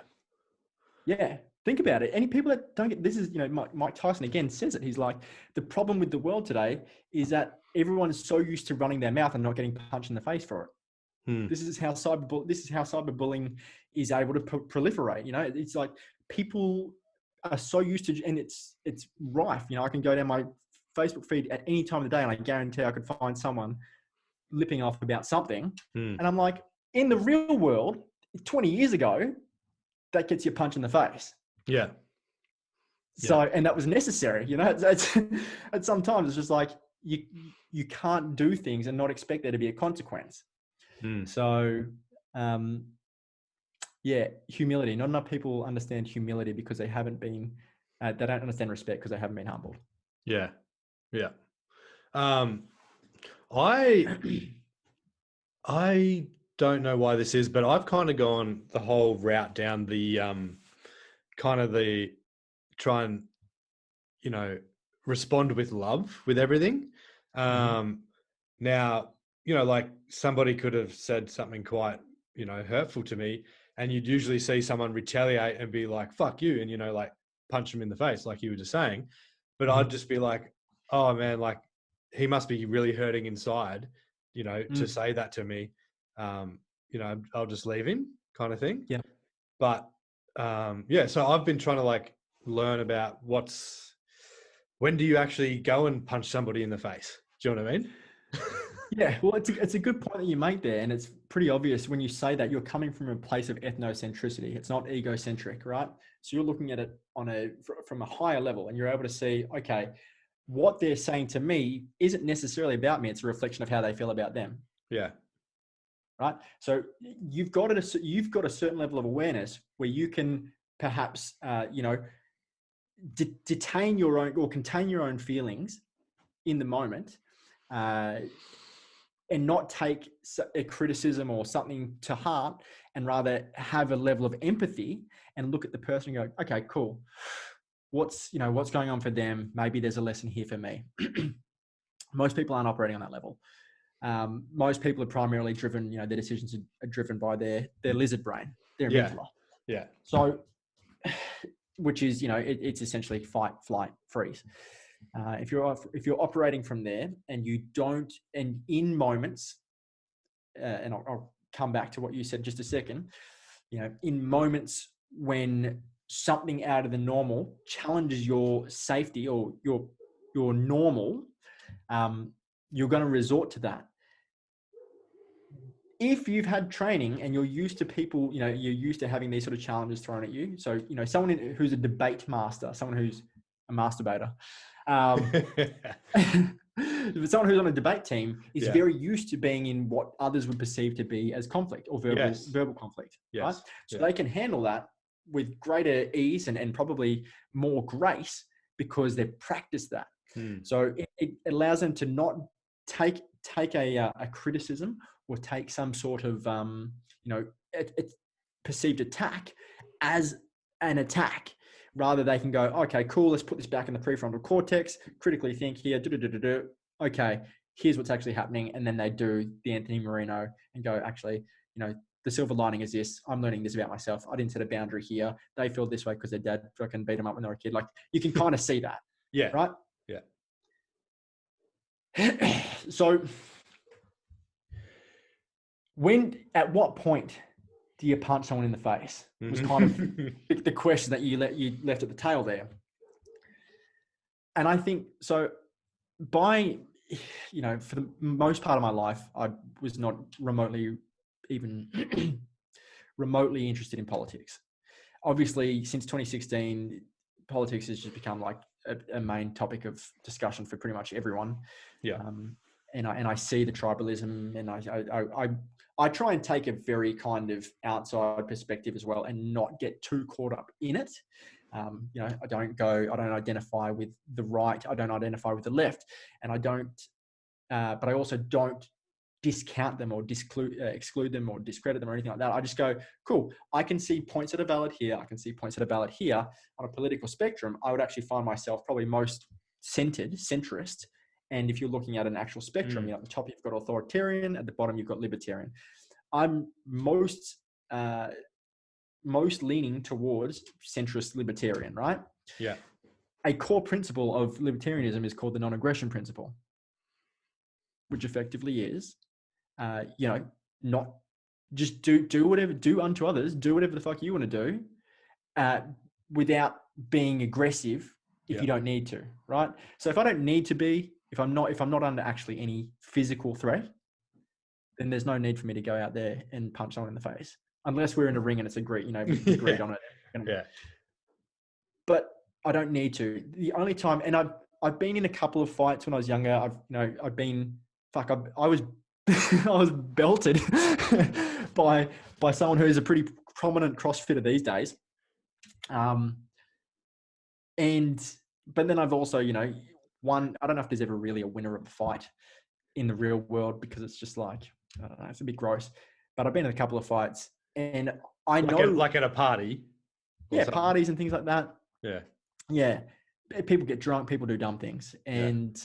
Yeah. Think about it. Any people that don't get this is, Mike Tyson again says it. He's like, the problem with the world today is that everyone is so used to running their mouth and not getting punched in the face for it. This is how cyberbullying is able to proliferate. It's like people are so used to, and it's rife. I can go down my Facebook feed at any time of the day, and I guarantee I could find someone lipping off about something. And I'm like, in the real world, 20 years ago, that gets you a punch in the face. Yeah. So, and that was necessary, you know, and sometimes it's just like, you can't do things and not expect there to be a consequence. So, humility. Not enough people understand humility because they haven't been, they don't understand respect because they haven't been humbled. Yeah. Yeah. I don't know why this is, but I've kind of gone the whole route down the kind of the try and, you know, respond with love with everything. Now, you know, like somebody could have said something quite, you know, hurtful to me, and you'd usually see someone retaliate and be like, fuck you, and, you know, like punch them in the face, like you were just saying. But I'd just be like, oh man, like he must be really hurting inside, you know, to say that to me. You know, I'll just leave him, kind of thing. Yeah. But so I've been trying to like learn about when do you actually go and punch somebody in the face? Do you know what I mean? Yeah, well, it's a good point that you make there, and it's pretty obvious when you say that you're coming from a place of ethnocentricity. It's not egocentric, right? So you're looking at it from a higher level, and you're able to see, okay, what they're saying to me isn't necessarily about me. It's a reflection of how they feel about them. Yeah. Right. So you've got a certain level of awareness where you can perhaps, detain your own or contain your own feelings in the moment, and not take a criticism or something to heart, and rather have a level of empathy and look at the person and go, okay, cool. What's going on for them? Maybe there's a lesson here for me. Most people aren't operating on that level. Most people are primarily driven, their decisions are driven by their lizard brain, their amygdala. Yeah. So, which is, it's essentially fight, flight, freeze. If you're operating from there and you don't, and in moments, and I'll come back to what you said just a second, in moments when something out of the normal challenges your safety or your normal, you're going to resort to that. If you've had training and you're used to people, you're used to having these sort of challenges thrown at you. So, someone who's a debate master, someone who's a masturbator, someone who's on a debate team is very used to being in what others would perceive to be as conflict or verbal conflict. Yes. Right? So they can handle that with greater ease and probably more grace because they've practiced that. So it allows them to not take a criticism or take some sort of perceived attack as an attack. Rather, they can go, okay, cool, let's put this back in the prefrontal cortex, critically think here, okay, here's what's actually happening. And then they do the Anthony Marino and go, actually, the silver lining is this. I'm learning this about myself. I didn't set a boundary here. They feel this way because their dad fucking beat them up when they were a kid. Like, you can kind of see that. Yeah. Right? Yeah. So at what point do you punch someone in the face? Was kind of the question that you left at the tail there. And I think, so for the most part of my life, I was not remotely interested in politics. Obviously, since 2016, politics has just become like a main topic of discussion for pretty much everyone. Yeah. And I see the tribalism, and I try and take a very kind of outside perspective as well, and not get too caught up in it. I don't identify with the right. I don't identify with the left, and but I also don't discount them or exclude them or discredit them or anything like that. I just go, cool, I can see points that are valid here. I can see points that are valid here. On a political spectrum, I would actually find myself probably most centrist. And if you're looking at an actual spectrum, at the top, you've got authoritarian. At the bottom, you've got libertarian. I'm most leaning towards centrist libertarian, right? Yeah. A core principle of libertarianism is called the non-aggression principle, which effectively is, not just do unto others, do whatever the fuck you want to do, without being aggressive if you don't need to, right? So if I don't need to be, if I'm not under actually any physical threat, then there's no need for me to go out there and punch someone in the face, unless we're in a ring and it's agreed on it. Yeah. But I don't need to. The only time, and I've been in a couple of fights when I was younger. I was I was belted by someone who's a pretty prominent CrossFitter these days. But then I've also, won. I don't know if there's ever really a winner of a fight in the real world, because it's just like, I don't know, it's a bit gross. But I've been in a couple of fights, and I know, like at a party. Yeah, parties and things like that. Yeah. Yeah. People get drunk, people do dumb things. And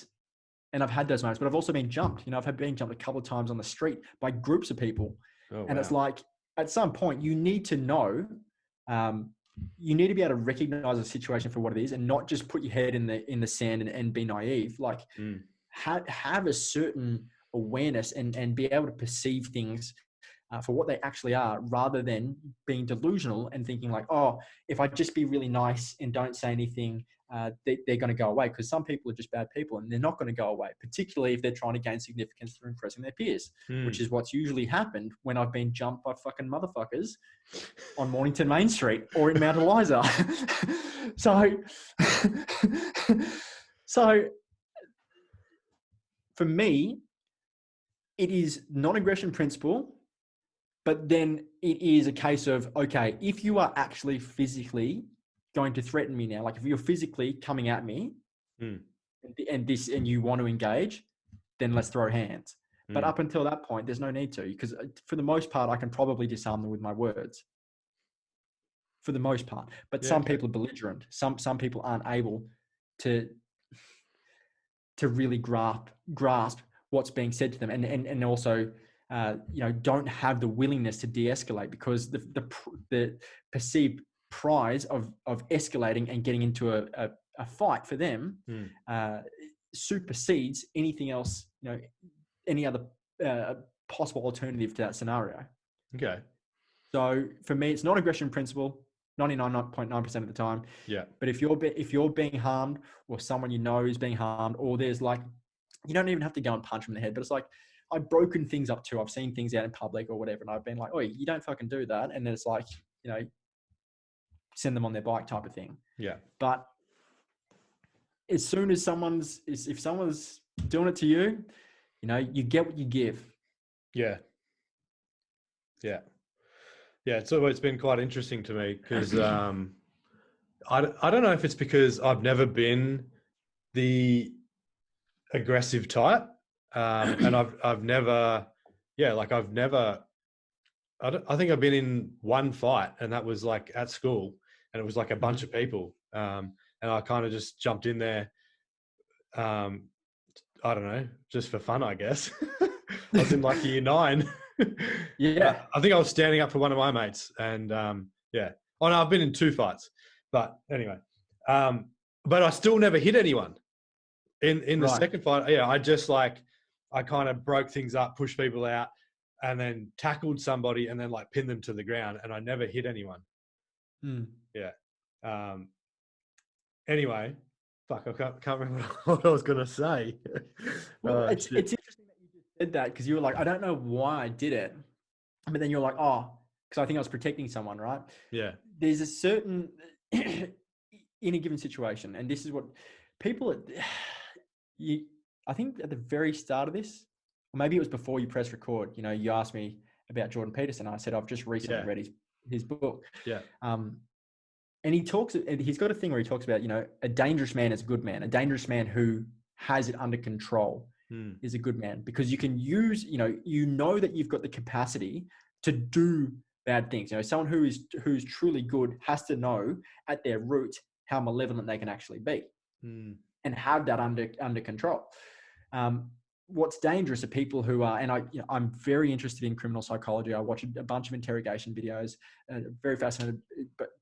I've had those moments, but I've also been jumped. I've been jumped a couple of times on the street by groups of people. Oh, and wow. It's like, at some point you need to know, you need to be able to recognize a situation for what it is, and not just put your head in the sand and be naive. Like have a certain awareness and be able to perceive things for what they actually are, rather than being delusional and thinking like, oh, if I just be really nice and don't say anything, they're going to go away. Because some people are just bad people, and they're not going to go away, particularly if they're trying to gain significance through impressing their peers, which is what's usually happened when I've been jumped by fucking motherfuckers on Mornington Main Street or in Mount Eliza. So for me, it is non-aggression principle. But then it is a case of, okay, if you are actually physically going to threaten me now, like if you're physically coming at me and you want to engage, then let's throw hands. But up until that point, there's no need to, because for the most part, I can probably disarm them with my words. For the most part. But some people are belligerent. Some people aren't able to really grasp what's being said to them. And also, don't have the willingness to de-escalate, because the perceived prize of escalating and getting into a fight for them supersedes anything else, any other possible alternative to that scenario. Okay. So for me, it's not aggression principle 99.9% of the time. Yeah. But if you're being harmed, or someone is being harmed, or there's like, you don't even have to go and punch them in the head, but it's like, I've broken things up too. I've seen things out in public or whatever, and I've been like, oh, you don't fucking do that. And then it's like, send them on their bike type of thing. Yeah. But as soon as if someone's doing it to you, you get what you give. Yeah. Yeah. Yeah. It's always been quite interesting to me, because I don't know if it's because I've never been the aggressive type. And I've never, I think I've been in one fight, and that was like at school, and it was like a bunch of people. And I kind of just jumped in there. I don't know, just for fun, I guess. I was in like year 9. Yeah. I think I was standing up for one of my mates, and yeah. Oh no, I've been in 2 fights, but anyway, but I still never hit anyone in the second fight. Yeah. I kind of broke things up, pushed people out, and then tackled somebody, and then like pinned them to the ground, and I never hit anyone. Yeah. Anyway, fuck, I can't remember what I was going to say. Well, it's interesting that you just said that, because you were like, I don't know why I did it. But then you're like, oh, because I think I was protecting someone, right? Yeah. There's a certain, in a given situation, and this is what people, I think at the very start of this, or maybe it was before you press record, you asked me about Jordan Peterson. I said, I've just recently read his book. Yeah. And he's got a thing where he talks about, a dangerous man is a good man. A dangerous man who has it under control is a good man, because you can use, that you've got the capacity to do bad things. Someone who's truly good has to know at their root how malevolent they can actually be and have that under control. What's dangerous are people who are, and I'm very interested in criminal psychology. I watch a bunch of interrogation videos, very fascinated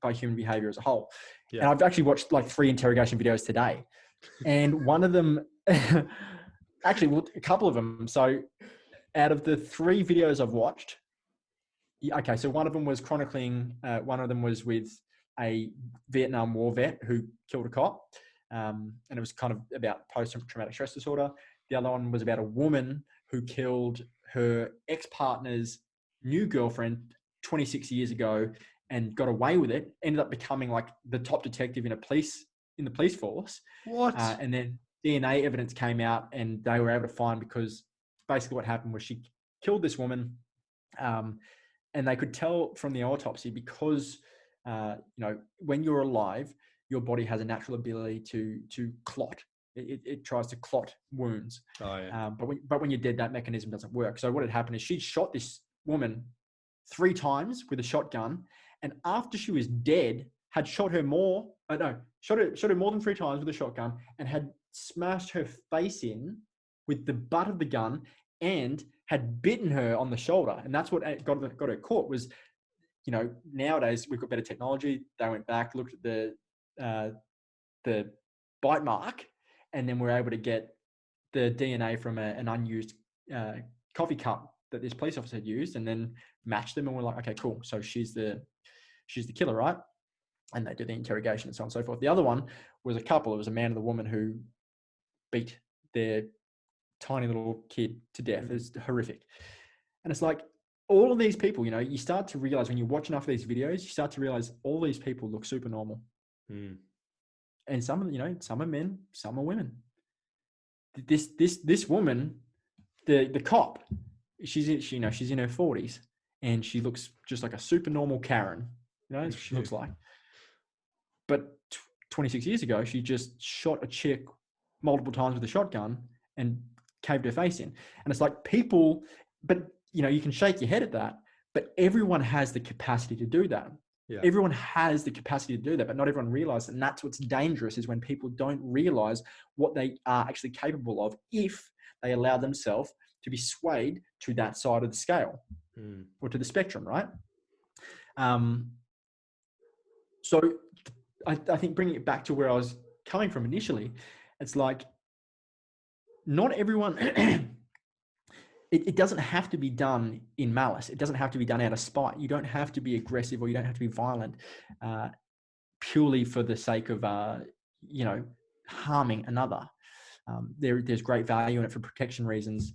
by human behavior as a whole. Yeah. And I've actually watched like 3 interrogation videos today. And one of them, actually, a couple of them. So out of the 3 videos I've watched, okay, so one of them was chronicling, one of them was with a Vietnam War vet who killed a cop. And it was kind of about post-traumatic stress disorder. The other one was about a woman who killed her ex-partner's new girlfriend 26 years ago and got away with it. Ended up becoming like the top detective in in the police force. What? And then DNA evidence came out, and they were able to find, because basically what happened was she killed this woman, and they could tell from the autopsy because when you're alive, your body has a natural ability to clot. It tries to clot wounds. Oh, yeah. But when you're dead, that mechanism doesn't work. So what had happened is she'd shot this woman 3 times with a shotgun, and after she was dead, had shot her more than 3 times with a shotgun, and had smashed her face in with the butt of the gun, and had bitten her on the shoulder. And that's what got her caught. Was, nowadays we've got better technology. They went back, looked at the bite mark, and then we're able to get the DNA from an unused coffee cup that this police officer had used, and then matched them. And we're like, okay, cool. So she's the killer, right? And they did the interrogation and so on and so forth. The other one was a couple. It was a man and a woman who beat their tiny little kid to death. It's horrific. And it's like, all of these people, you start to realize when you watch enough of these videos, you start to realize all these people look super normal. And some are men, some are women. This woman, the cop, she's in her 40s, and she looks just like a super normal Karen. She looks like. But 26 years ago, she just shot a chick multiple times with a shotgun and caved her face in. And it's like, people, but you can shake your head at that, but everyone has the capacity to do that. Yeah. Everyone has the capacity to do that, but not everyone realizes. And that's what's dangerous, is when people don't realize what they are actually capable of if they allow themselves to be swayed to that side of the scale or to the spectrum, right? So I think bringing it back to where I was coming from initially, it's like, not everyone, it doesn't have to be done in malice. It doesn't have to be done out of spite. You don't have to be aggressive, or you don't have to be violent purely for the sake of, harming another. There's great value in it for protection reasons.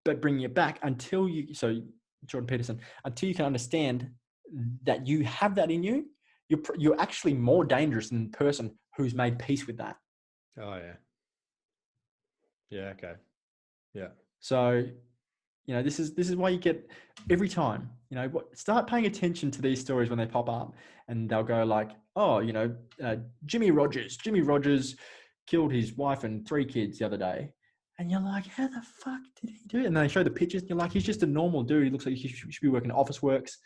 But bringing it back Jordan Peterson, until you can understand that you have that in you, you're actually more dangerous than the person who's made peace with that. Oh, yeah. Yeah. Okay. Yeah. So, this is why you get every time, start paying attention to these stories when they pop up, and they'll go like, oh, Jimmy Rogers killed his wife and 3 kids the other day. And you're like, how the fuck did he do it? And they show the pictures, and you're like, he's just a normal dude. He looks like he should be working at Office Works.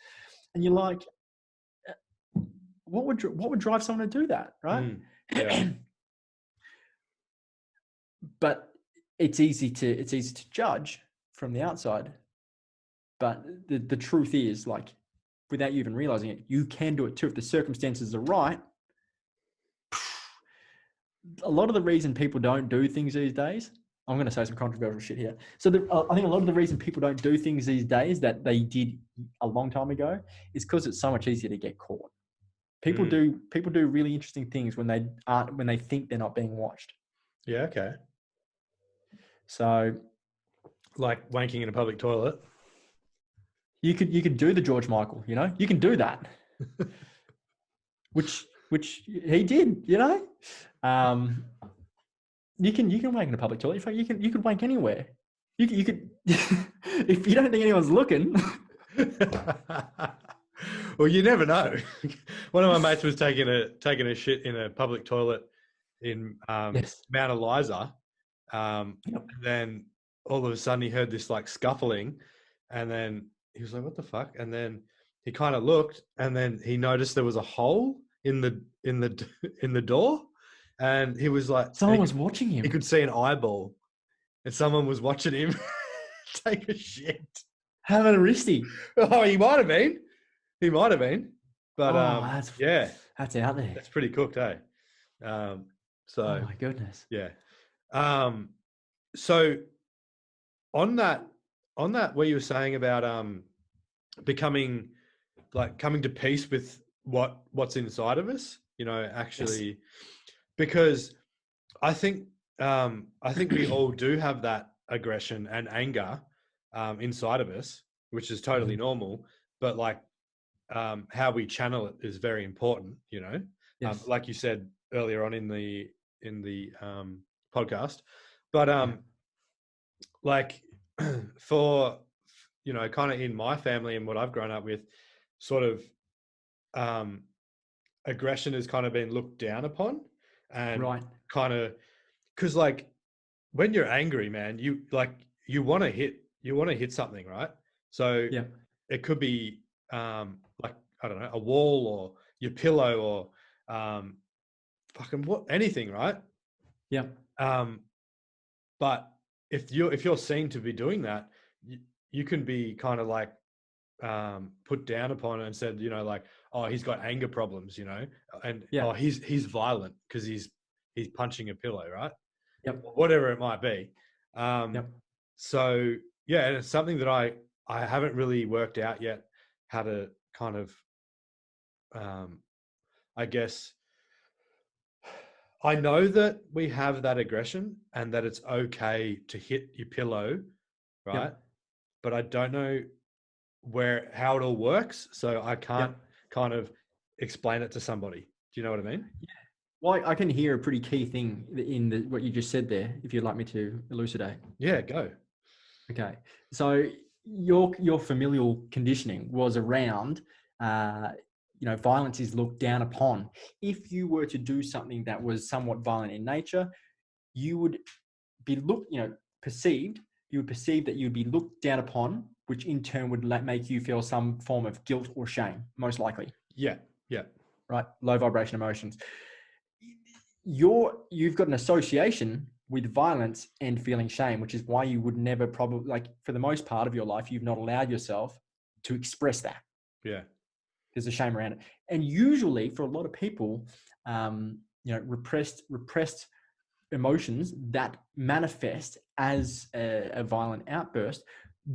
And you're like, what would drive someone to do that, right? Yeah. But it's easy to judge from the outside. But the truth is, like, without you even realizing it, you can do it too if the circumstances are right. A lot of the reason people don't do things these days, I'm going to say some controversial shit here. So I think a lot of the reason people don't do things these days that they did a long time ago is because it's so much easier to get caught. People do really interesting things when they think they're not being watched. Yeah. Okay. So, like wanking in a public toilet. You could do the George Michael, you can do that, which he did, You can wank in a public toilet. In fact, you could wank anywhere. You could if you don't think anyone's looking. Well, you never know. One of my mates was taking a shit in a public toilet in Mount Eliza. And then all of a sudden he heard this like scuffling, and then he was like, what the fuck? And then he kind of looked, and then he noticed there was a hole in the door, and he was like, someone was watching him. He could see an eyeball, and someone was watching him take a shit. Having a wristy. Oh, he might have been. But that's out there. That's pretty cooked, eh? So oh my goodness. Yeah. So on that where you were saying about becoming, like, coming to peace with what's inside of us, actually, yes. Because I think we all do have that aggression and anger inside of us, which is totally normal, but like how we channel it is very important, Yes. like you said earlier on in the podcast. But like for, you know, kind of in my family and what I've grown up with, sort of aggression has kind of been looked down upon, and Right. kind of, because like when you're angry, man, you want to hit something, right? So Yeah. it could be like, I don't know, a wall or your pillow or fucking anything, right? Yeah. But if you're seen to be doing that, you can be kind of like put down upon and said, you know, like, oh, he's got anger problems, you know, and oh, he's violent because he's punching a pillow, right? Yep. Whatever it might be. Yep. So yeah, and it's something that I haven't really worked out yet how to kind of, I guess, I know that we have that aggression and that it's okay to hit your pillow, right? Yep. But I don't know how it all works, so I can't kind of explain it to somebody. Do you know what I mean? Yeah. Well, I can hear a pretty key thing in what you just said there, if you'd like me to elucidate. Yeah, go. Okay. So your familial conditioning was around, violence is looked down upon. If you were to do something that was somewhat violent in nature, you would be perceived. You would perceive that you would be looked down upon, which in turn would make you feel some form of guilt or shame, most likely. Yeah. Yeah. Right. Low vibration emotions. You've got an association with violence and feeling shame, which is why you would never probably, like, for the most part of your life, you've not allowed yourself to express that. Yeah. There's a shame around it. And usually for a lot of people, repressed emotions that manifest as a violent outburst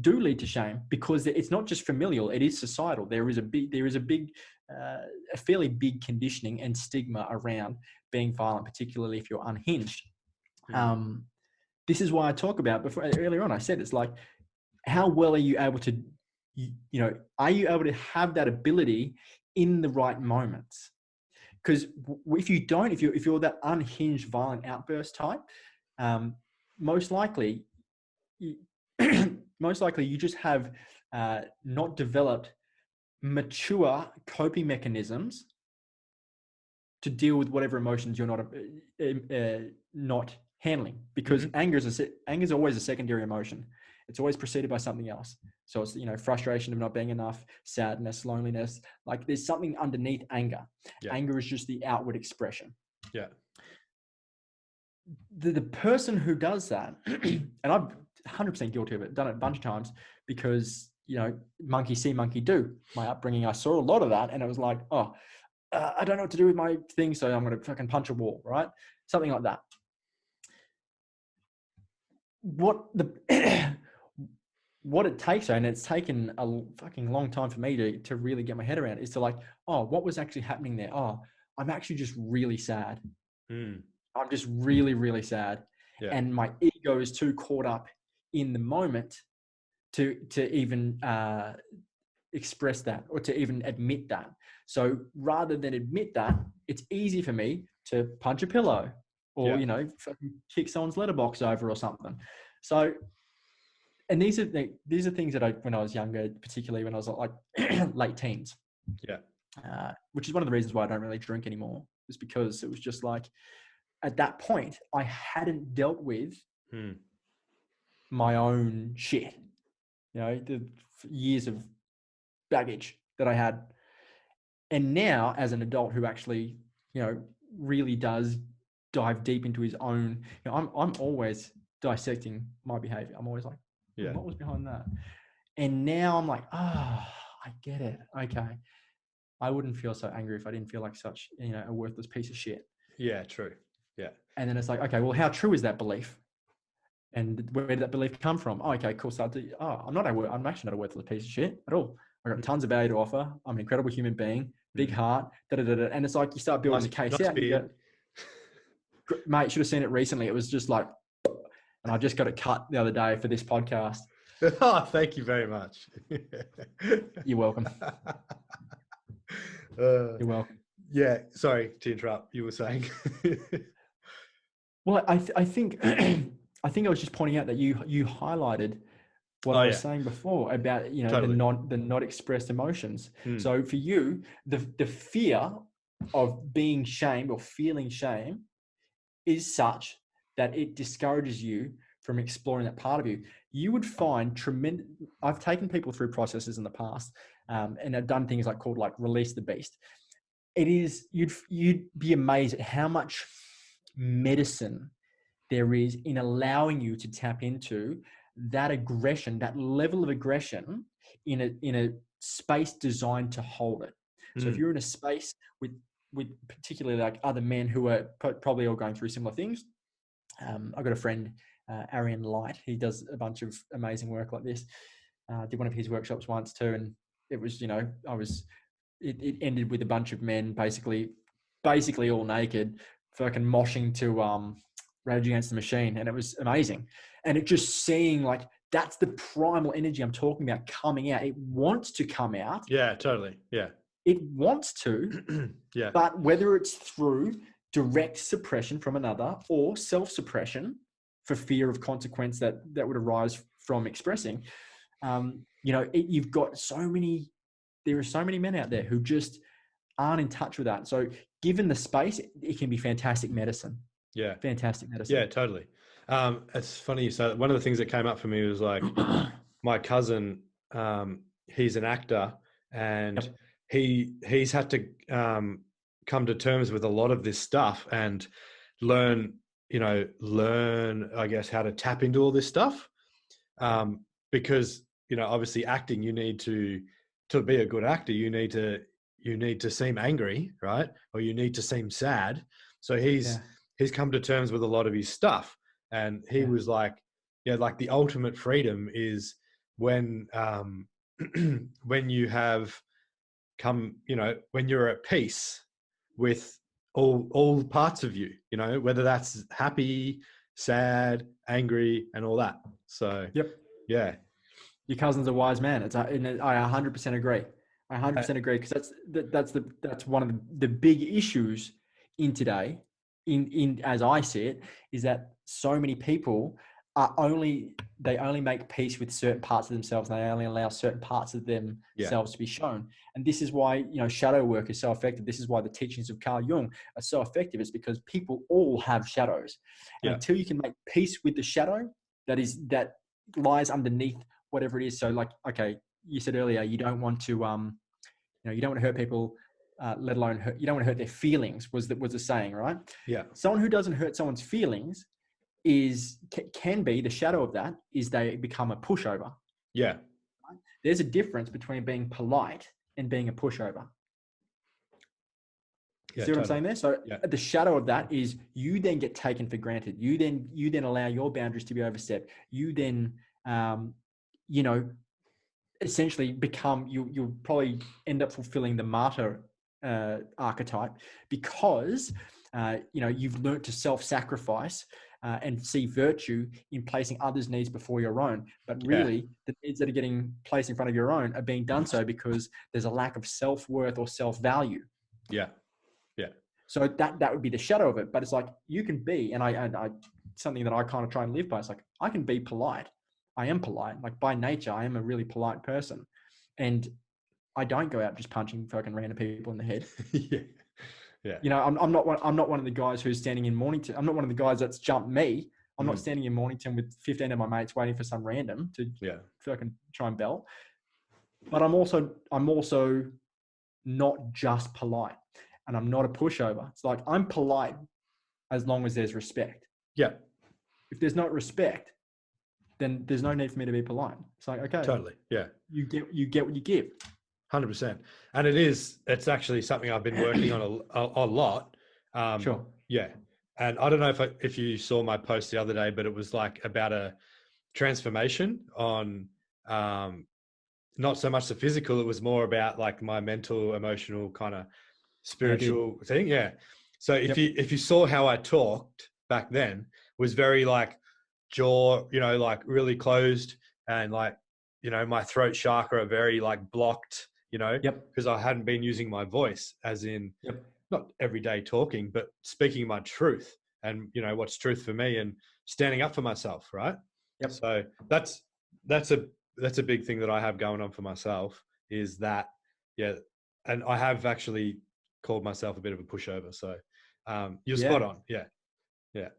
do lead to shame, because it's not just familial, it is societal. There is a fairly big conditioning and stigma around being violent, particularly if you're unhinged. This is why I talk about earlier on, I said, it's like, how well are you able to, are you able to have that ability in the right moments? Because if you don't, if you're that unhinged, violent outburst type, most likely you just have not developed mature coping mechanisms to deal with whatever emotions you're not handling. Because anger is always a secondary emotion. It's always preceded by something else. So it's, frustration of not being enough, sadness, loneliness. Like, there's something underneath anger. Yeah. Anger is just the outward expression. Yeah. The person who does that, and I'm 100% guilty of it, done it a bunch of times, because, monkey see, monkey do. My upbringing, I saw a lot of that, and it was like, I don't know what to do with my thing, so I'm going to fucking punch a wall, right? Something like that. What it takes, and it's taken a fucking long time for me to really get my head around, is to like, what was actually happening there? I'm actually just really sad. I'm just really, really sad. Yeah. And my ego is too caught up in the moment to even express that, or to even admit that. So rather than admit that, it's easy for me to punch a pillow or, fucking kick someone's letterbox over or something. So, and these are things that when I was younger, particularly when I was like late teens. Yeah. Which is one of the reasons why I don't really drink anymore, is because it was just like, at that point, I hadn't dealt with my own shit, the years of baggage that I had. And now, as an adult who actually, really does dive deep into his own, I'm always dissecting my behavior. I'm always like, what was behind that? And now I'm like, I get it. Okay. I wouldn't feel so angry if I didn't feel like such, a worthless piece of shit. Yeah, true. Yeah. And then it's like, okay, well, how true is that belief? And where did that belief come from? Okay, cool. So I'm actually not a worthless piece of shit at all. I've got tons of value to offer. I'm an incredible human being, big heart, and it's like, you start building the case out. You go, mate, should have seen it recently. It was just like, and I just got it cut the other day for this podcast. Oh, thank you very much. You're welcome. You're welcome. Yeah. Sorry to interrupt. You were saying. Well, I think I think I was just pointing out that you highlighted what Oh I was yeah, saying before about, you know, totally. the not expressed emotions. Mm. So for you, the fear of being shamed or feeling shame is such that it discourages you from exploring that part of you. You would find tremendous. I've taken people through processes in the past, and I've done things called release the beast. It is, you'd be amazed at how much medicine there is in allowing you to tap into that aggression, that level of aggression in a space designed to hold it. So if you're in a space with particularly other men who are probably all going through similar things. I've got a friend, Arian Light. He does a bunch of amazing work like this. Did one of his workshops once too, and it was, you know, it ended with a bunch of men basically all naked, fucking moshing to Rage Against the Machine, and it was amazing. And it just seeing that's the primal energy I'm talking about coming out. It wants to come out. Yeah, totally. Yeah. It wants to, yeah. But whether it's through direct suppression from another or self-suppression for fear of consequence that would arise from expressing, you know, you've got there are so many men out there who just aren't in touch with that. So given the space, it can be fantastic medicine. Yeah. Fantastic medicine. Yeah, totally. It's funny you say that. One of the things that came up for me was my cousin, he's an actor, and he's had to come to terms with a lot of this stuff and learn, I guess, how to tap into all this stuff. Because, you know, obviously acting, you need to be a good actor, you need to seem angry, right? Or you need to seem sad. So he's come to terms with a lot of his stuff. And he was like the ultimate freedom is when when you have come, you know, when you're at peace with all parts of you, you know, whether that's happy, sad, angry, and all that. So yeah. Your cousin's a wise man. I 100% agree. I 100% agree, because that's one of the big issues in today, in as I see it, is that so many people only make peace with certain parts of themselves, and they only allow certain parts of themselves to be shown. And this is why, you know, shadow work is so effective. This is why the teachings of Carl Jung are so effective. It's because people all have shadows. And until you can make peace with the shadow that lies underneath whatever it is. So okay, you said earlier, you don't want to, you know, you don't want to hurt people, let alone you don't want to hurt their feelings, was the saying, right? Yeah. Someone who doesn't hurt someone's feelings can be, the shadow of that is they become a pushover. Yeah. Right? There's a difference between being polite and being a pushover. See what I'm saying there? So the shadow of that is you then get taken for granted. You then allow your boundaries to be overstepped. You then, you know, essentially become, you'll probably end up fulfilling the martyr archetype, because you know, you've learned to self-sacrifice and see virtue in placing others' needs before your own. But really, the needs that are getting placed in front of your own are being done so because there's a lack of self-worth or self-value. Yeah. Yeah. So that would be the shadow of it. But it's you can be, and I something that I kind of try and live by. It's I can be polite. I am polite. By nature, I am a really polite person, and I don't go out just punching fucking random people in the head. Yeah. You know, I'm not one of the guys who's standing in Mornington. I'm not one of the guys that's jumped me. I'm not standing in Mornington with 15 of my mates waiting for some random to fucking try and bell. But I'm also not just polite, and I'm not a pushover. It's I'm polite as long as there's respect. Yeah. If there's not respect, then there's no need for me to be polite. It's okay. Totally. Yeah. You get what you give. 100%. And it's actually something I've been working on a lot. Sure. Yeah. And I don't know if you saw my post the other day, but it was about a transformation on, not so much the physical. It was more about my mental, emotional, kind of spiritual thing. Yeah. So if you saw how I talked back then, it was very jaw, you know, really closed, and you know, my throat chakra very blocked, you know, because I hadn't been using my voice, as in not every day talking, but speaking my truth and, you know, what's truth for me and standing up for myself. Right. Yep. So that's a big thing that I have going on for myself is that, yeah. And I have actually called myself a bit of a pushover. So you're spot on. Yeah. Yeah.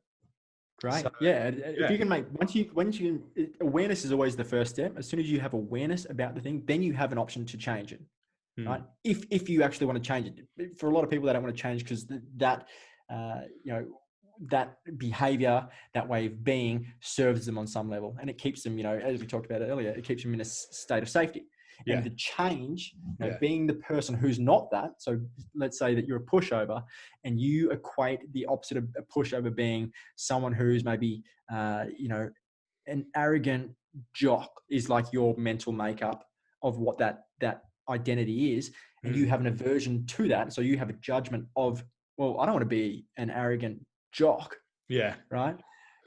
Great. So, yeah. If you can make, awareness is always the first step. As soon as you have awareness about the thing, then you have an option to change it. Right. If you actually want to change it. For a lot of people, they don't want to change because that behavior, that way of being serves them on some level. And it keeps them, as we talked about earlier, it keeps them in a state of safety. And the change, being the person who's not that. So let's say that you're a pushover and you equate the opposite of a pushover being someone who's maybe, an arrogant jock is like your mental makeup of what that identity is. And you have an aversion to that. So you have a judgment of, well, I don't want to be an arrogant jock. Yeah. Right.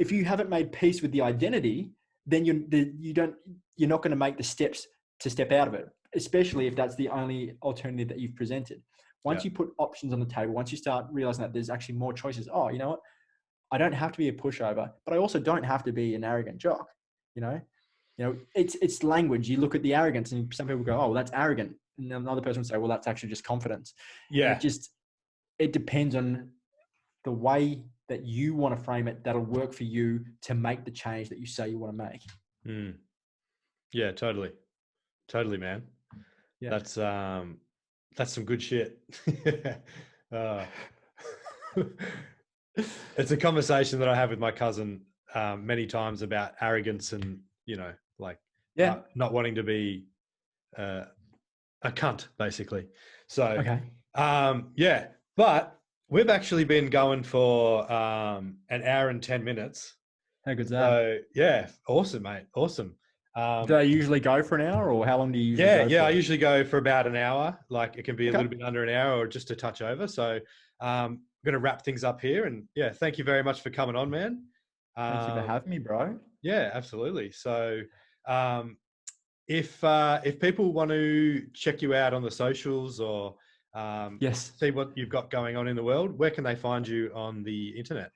If you haven't made peace with the identity, then you're not going to make the steps to step out of it, especially if that's the only alternative that you've presented. Once you put options on the table, once you start realizing that there's actually more choices, oh, you know what? I don't have to be a pushover, but I also don't have to be an arrogant jock. It's language. You look at the arrogance and some people go, oh, well, that's arrogant. And another person would say, well, that's actually just confidence. Yeah. It depends on the way that you want to frame it that'll work for you to make the change that you say you want to make. Yeah, totally, man. Yeah. That's some good shit. It's a conversation that I have with my cousin many times about arrogance and not wanting to be a cunt, basically. So but we've actually been going for an hour and 10 minutes. How good's that? So yeah, awesome, mate. Awesome. Do they usually go for an hour, or how long do you usually go for? Yeah, I usually go for about an hour. Like it can be a little bit under an hour or just a touch over. So I'm going to wrap things up here. And yeah, thank you very much for coming on, man. Thank you for having me, bro. Yeah, absolutely. So if people want to check you out on the socials or see what you've got going on in the world, where can they find you on the internet?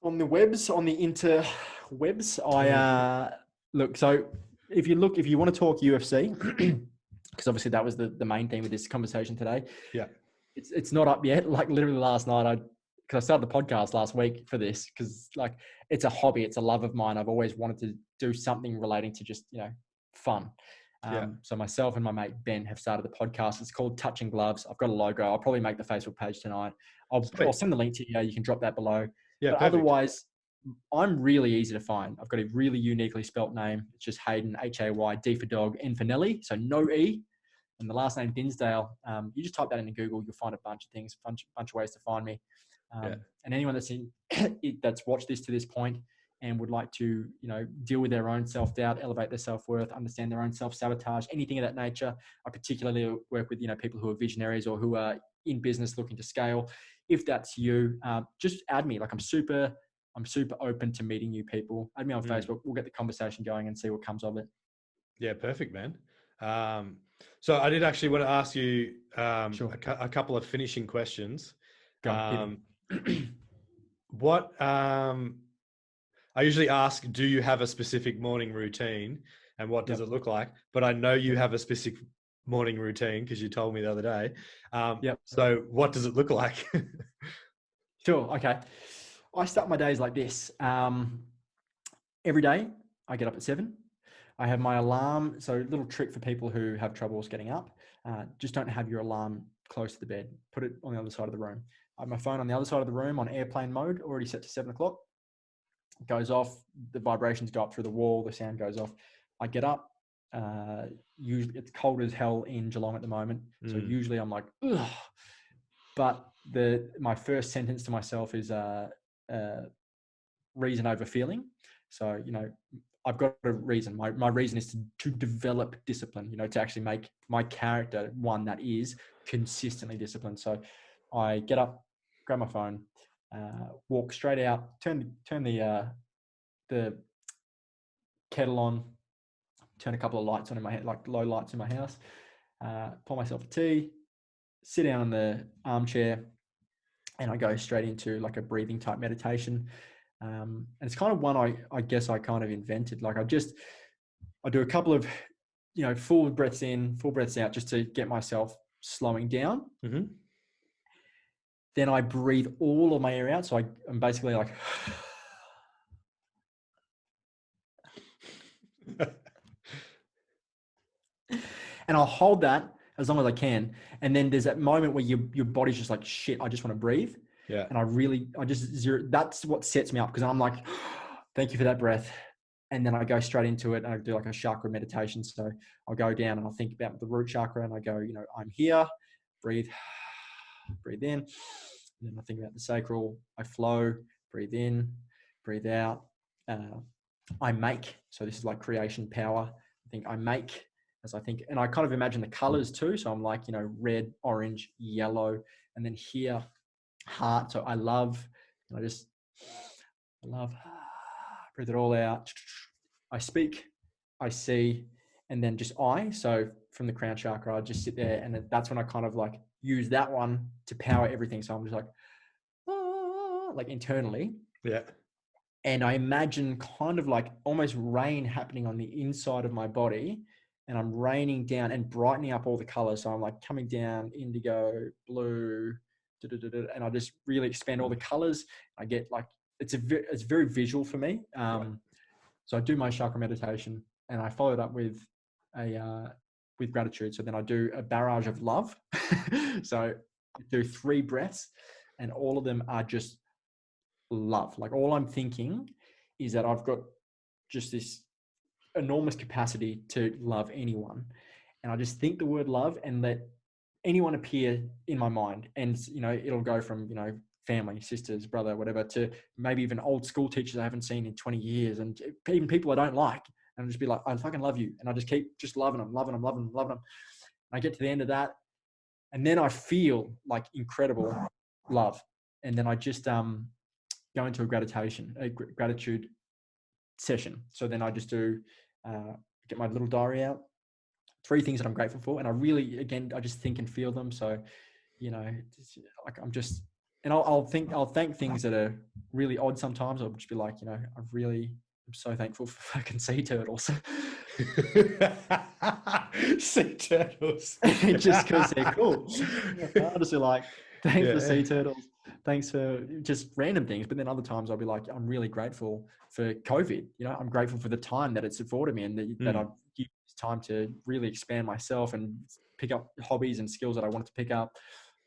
On the webs, on the interwebs, look. So if you want to talk UFC, because obviously that was the main theme of this conversation today. Yeah, it's not up yet. Like literally last night, because I started the podcast last week for this, because like it's a hobby, it's a love of mine. I've always wanted to do something relating to just fun. So myself and my mate Ben have started the podcast. It's called Touching Gloves. I've got a logo. I'll probably make the Facebook page tonight. I'll send the link to you. You can drop that below. Yeah, but perfect. Otherwise, I'm really easy to find. I've got a really uniquely spelt name. It's just Haydn, Hay, D for dog, N for Nelly. So no E. And the last name Dinsdale. You just type that into Google. You'll find a bunch of things, bunch of ways to find me. And anyone that's watched this to this point and would like to, deal with their own self-doubt, elevate their self-worth, understand their own self-sabotage, anything of that nature. I particularly work with, people who are visionaries or who are in business looking to scale. If that's you, just add me. Like I'm super open to meeting new people. Add me on Facebook. We'll get the conversation going and see what comes of it. Yeah, perfect, man. So I did actually want to ask you a couple of finishing questions. What I usually ask, do you have a specific morning routine and what does it look like? But I know you have a specific morning routine because you told me the other day. So what does it look like? Sure. Okay. I start my days like this. Every day I get up at 7. I have my alarm. So a little trick for people who have troubles getting up. Just don't have your alarm close to the bed. Put it on the other side of the room. I have my phone on the other side of the room on airplane mode, already set to 7 o'clock. It goes off. The vibrations go up through the wall. The sound goes off. I get up. Usually it's cold as hell in Geelong at the moment. So usually I'm like, ugh. But my first sentence to myself is reason over feeling. So, I've got a reason. My reason is to develop discipline, to actually make my character one that is consistently disciplined. So I get up, grab my phone, walk straight out, turn the kettle on, turn a couple of lights on in my head, like low lights in my house, pour myself a tea, sit down in the armchair, and I go straight into like a breathing type meditation. And it's kind of one I guess I kind of invented. Like I do a couple of, full breaths in, full breaths out, just to get myself slowing down. Mm-hmm. Then I breathe all of my air out. So I'm basically like, and I'll hold that as long as I can. And then there's that moment where your body's just like, shit, I just want to breathe. Yeah. And that's what sets me up, because I'm like, thank you for that breath. And then I go straight into it, and I do like a chakra meditation. So I'll go down and I'll think about the root chakra, and I go, I'm here, breathe in. And then I think about the sacral, I flow, breathe in, breathe out. I make. So this is like creation power. I think I make as I think, and I kind of imagine the colors too. So I'm like, red, orange, yellow, and then here, heart. So I love, and I love, breathe it all out. I speak, I see, and then just I. So from the crown chakra, I just sit there, and that's when I kind of like use that one to power everything. So I'm just like internally. Yeah. And I imagine kind of like almost rain happening on the inside of my body, and I'm raining down and brightening up all the colors. So I'm like coming down, indigo, blue, and I just really expand all the colors. I get like, it's very visual for me. So I do my chakra meditation, and I follow it up with with gratitude. So then I do a barrage of love. So I do 3 breaths, and all of them are just love. Like all I'm thinking is that I've got just this enormous capacity to love anyone. And I just think the word love and let anyone appear in my mind. And, it'll go from, family, sisters, brother, whatever, to maybe even old school teachers I haven't seen in 20 years. And even people I don't like. And I'll just be like, I fucking love you. And I just keep just loving them. And I get to the end of that. And then I feel like incredible love. And then I just go into a gratitude session. So then I just do, get my little diary out, 3 things that I'm grateful for. And I really, again, I just think and feel them. So, like I'm just, and I'll thank things that are really odd sometimes. I'll just be like, I'm so thankful for fucking sea turtles. Sea turtles. Just because they're cool. I'll just be like, thanks for sea turtles. Thanks for just random things. But then other times I'll be like, I'm really grateful for COVID. I'm grateful for the time that it's afforded me, and that I've used time to really expand myself and pick up hobbies and skills that I wanted to pick up.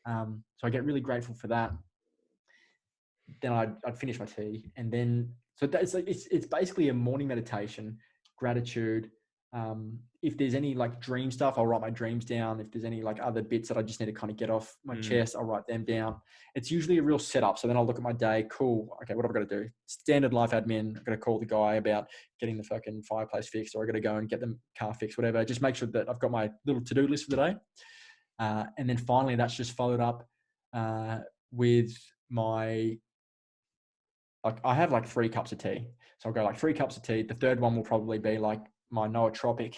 So I get really grateful for that. Then I'd finish my tea, and then so that's like it's basically a morning meditation, gratitude. If there's any like dream stuff, I'll write my dreams down. If there's any like other bits that I just need to kind of get off my chest, I'll write them down. It's usually a real setup. So then I'll look at my day. Cool. Okay, what have I got to do? Standard life admin. I've got to call the guy about getting the fucking fireplace fixed, or I got to go and get the car fixed, whatever. Just make sure that I've got my little to-do list for the day. And then finally, that's just followed up with my, like I have like 3 cups of tea. So I'll go like 3 cups of tea. The third one will probably be like my nootropic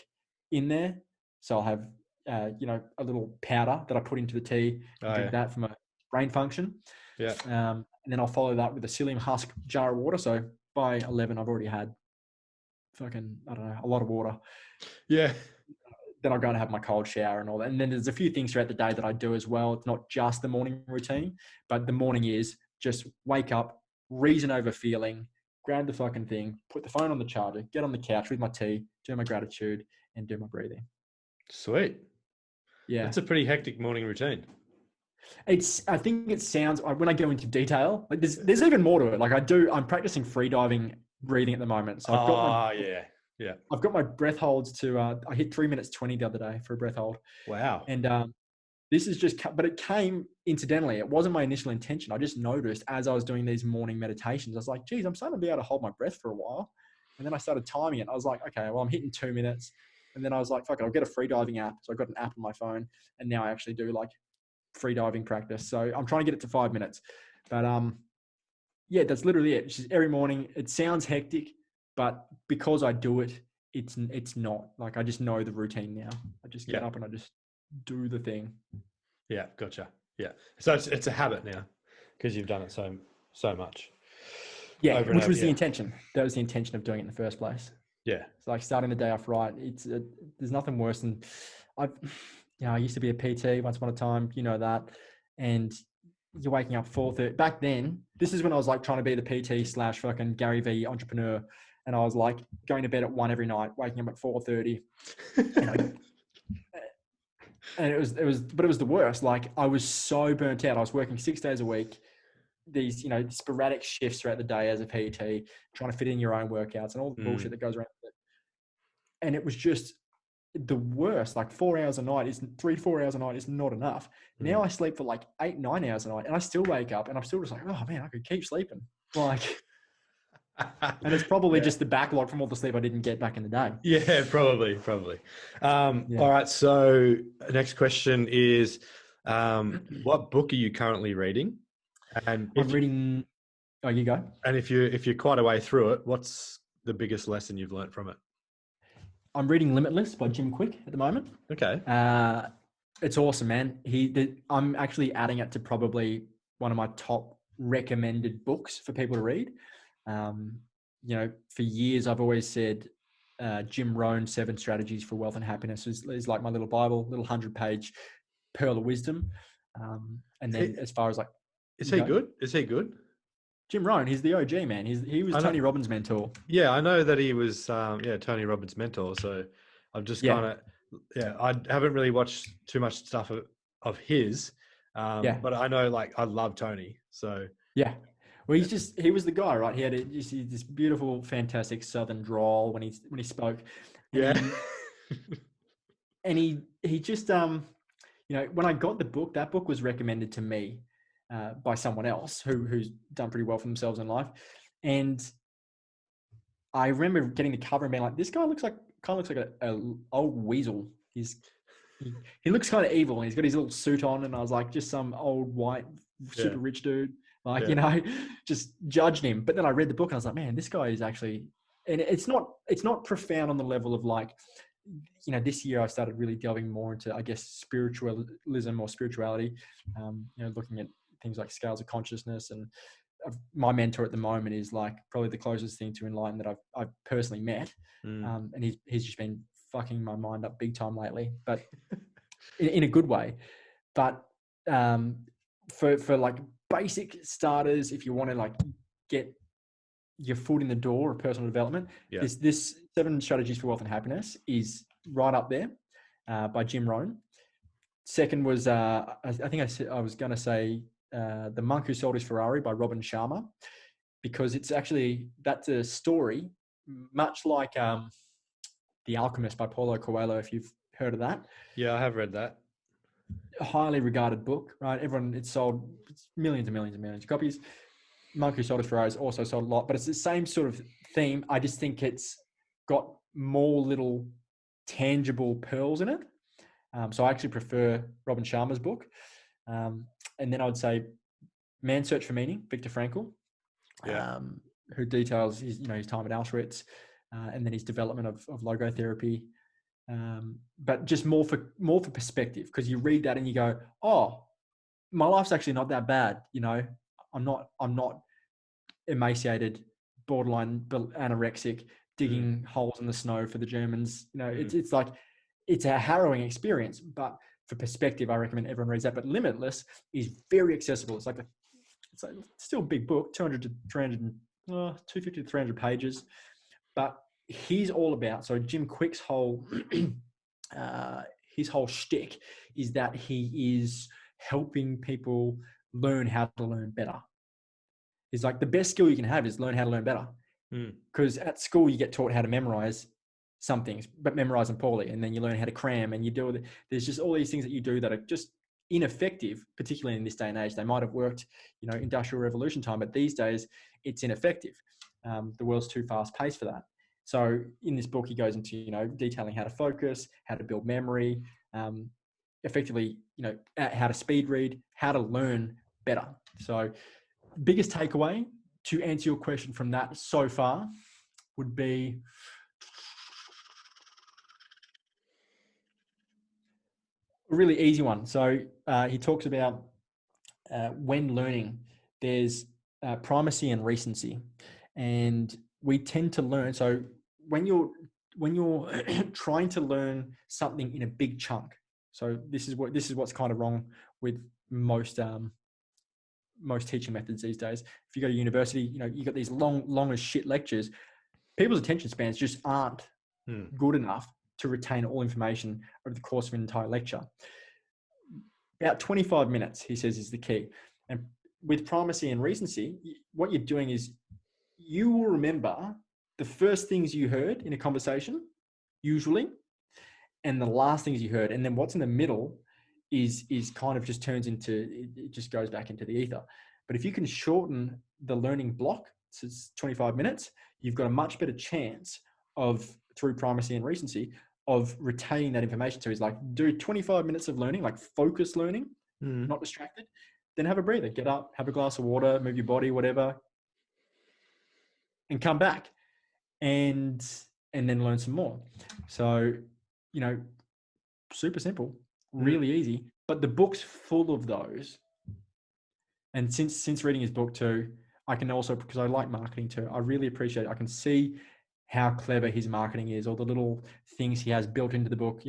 in there. So I'll have, a little powder that I put into the tea, drink that for my brain function. Yeah. And then I'll follow that with a psyllium husk jar of water. So by 11, I've already had fucking, I don't know, a lot of water. Yeah. Then I'll go and have my cold shower and all that. And then there's a few things throughout the day that I do as well. It's not just the morning routine, but the morning is just wake up, reason over feeling, grab the fucking thing, put the phone on the charger, get on the couch with my tea, do my gratitude, and do my breathing. Sweet. Yeah. That's a pretty hectic morning routine. I think it sounds, when I go into detail, like there's even more to it. Like I'm practicing free diving breathing at the moment. So I've got I've got my breath holds to, I hit 3 minutes 20 the other day for a breath hold. Wow. And this is just, but it came incidentally. It wasn't my initial intention. I just noticed as I was doing these morning meditations, I was like, geez, I'm starting to be able to hold my breath for a while. And then I started timing it. I was like, okay, well, I'm hitting 2 minutes. And then I was like, fuck it, I'll get a free diving app. So I got an app on my phone, and now I actually do like free diving practice. So I'm trying to get it to 5 minutes. But yeah, that's literally it. It's just every morning. It sounds hectic, but because I do it, it's not. Like I just know the routine now. I just get up and I just do the thing. Yeah, gotcha. Yeah. So it's a habit now. because you've done it so much. Yeah, over and which over, was the intention. That was the intention of doing it in the first place. Yeah. It's like starting the day off right. There's nothing worse than I used to be a PT once upon a time, you know that, and you're waking up 4:30. Back then, this is when I was like trying to be the PT / fucking Gary V entrepreneur, and I was like going to bed at 1 every night, waking up at 4:30, and it was the worst. Like I was so burnt out. I was working 6 days a week. These, sporadic shifts throughout the day as a PT, trying to fit in your own workouts and all the bullshit that goes around with it. And it was just the worst. Like 3 to 4 hours a night is not enough. Now I sleep for like 8-9 hours a night, and I still wake up and I'm still just like, oh man, I could keep sleeping. Like, and it's probably just the backlog from all the sleep I didn't get back in the day. Yeah, probably. All right. So next question is, what book are you currently reading? And I'm reading. Oh, you go. And if you're quite a way through it, what's the biggest lesson you've learned from it? I'm reading Limitless by Jim Quick at the moment. Okay. It's awesome, man. I'm actually adding it to probably one of my top recommended books for people to read. For years I've always said Jim Rohn's 7 Strategies for Wealth and Happiness is like my little Bible, little 100-page pearl of wisdom. And then as far as like, is he good? Is he good? Jim Rohn, he's the OG, man. He was Tony Robbins' mentor. Yeah, I know that he was Tony Robbins' mentor. So I've just I haven't really watched too much stuff of his. But I know, like, I love Tony. So yeah. Well, he was the guy, right? He had this beautiful, fantastic Southern drawl when he spoke. And he just, when I got the book, that book was recommended to me by someone else who's done pretty well for themselves in life. And I remember getting the cover and being like, this guy looks like a old weasel. He looks kind of evil, and he's got his little suit on, and I was like, just some old white super rich dude, just judged him. But then I read the book and I was like, man, this guy is actually, and it's not profound on the level of like, this year I started really delving more into, I guess, spiritualism or spirituality, looking at things like scales of consciousness. And my mentor at the moment is like probably the closest thing to enlighten that I've personally met. And he's just been fucking my mind up big time lately, but in a good way. But for like basic starters, if you want to like get your foot in the door of personal development, this 7 Strategies for Wealth and Happiness is right up there by Jim Rohn. Second was I think I was going to say The Monk Who Sold His Ferrari by Robin Sharma, because that's a story much like The Alchemist by Paulo Coelho, if you've heard of that. Yeah, I have read that. A highly regarded book, right? It's sold millions and millions and millions of copies. Monk Who Sold His Ferrari has also sold a lot, but it's the same sort of theme. I just think it's got more little tangible pearls in it. So I actually prefer Robin Sharma's book. And then I would say Man's Search for Meaning, Viktor Frankl, who details his time at Auschwitz, and then his development of logotherapy. But just more for perspective, because you read that and you go, oh, my life's actually not that bad. I'm not emaciated, borderline anorexic, digging holes in the snow for the Germans. It's like, it's a harrowing experience, but for perspective, I recommend everyone reads that. But Limitless is very accessible. It's still a big book, 250 to 300 pages, but he's all about, so Jim Quick's whole his whole shtick is that he is helping people learn how to learn better. It's like the best skill you can have is learn how to learn better. Because at school you get taught how to memorize some things, but memorize them poorly, and then you learn how to cram, and there's just all these things that you do that are just ineffective, particularly in this day and age. They might have worked, industrial revolution time, but these days it's ineffective. The world's too fast paced for that. So in this book, he goes into, detailing how to focus, how to build memory, effectively, how to speed read, how to learn better. So biggest takeaway to answer your question from that so far would be a really easy one. So he talks about when learning, there's primacy and recency, and we tend to learn. So when you're trying to learn something in a big chunk, so this is what's kind of wrong with most teaching methods these days. If you go to university, you got these long as shit lectures. People's attention spans just aren't good enough to retain all information over the course of an entire lecture. About 25 minutes, he says, is the key. And with primacy and recency, what you're doing is you will remember the first things you heard in a conversation, usually, and the last things you heard. And then what's in the middle is kind of just turns into, it just goes back into the ether. But if you can shorten the learning block, so it's 25 minutes, you've got a much better chance of, through primacy and recency, of retaining that information. So he's like, do 25 minutes of learning, like focused learning, not distracted, then have a breather, get up, have a glass of water, move your body, whatever, and come back and then learn some more. So, super simple, really easy, but the book's full of those. And since reading his book too, I can also, because I like marketing too, I really appreciate it. I can see how clever his marketing is, all the little things he has built into the book.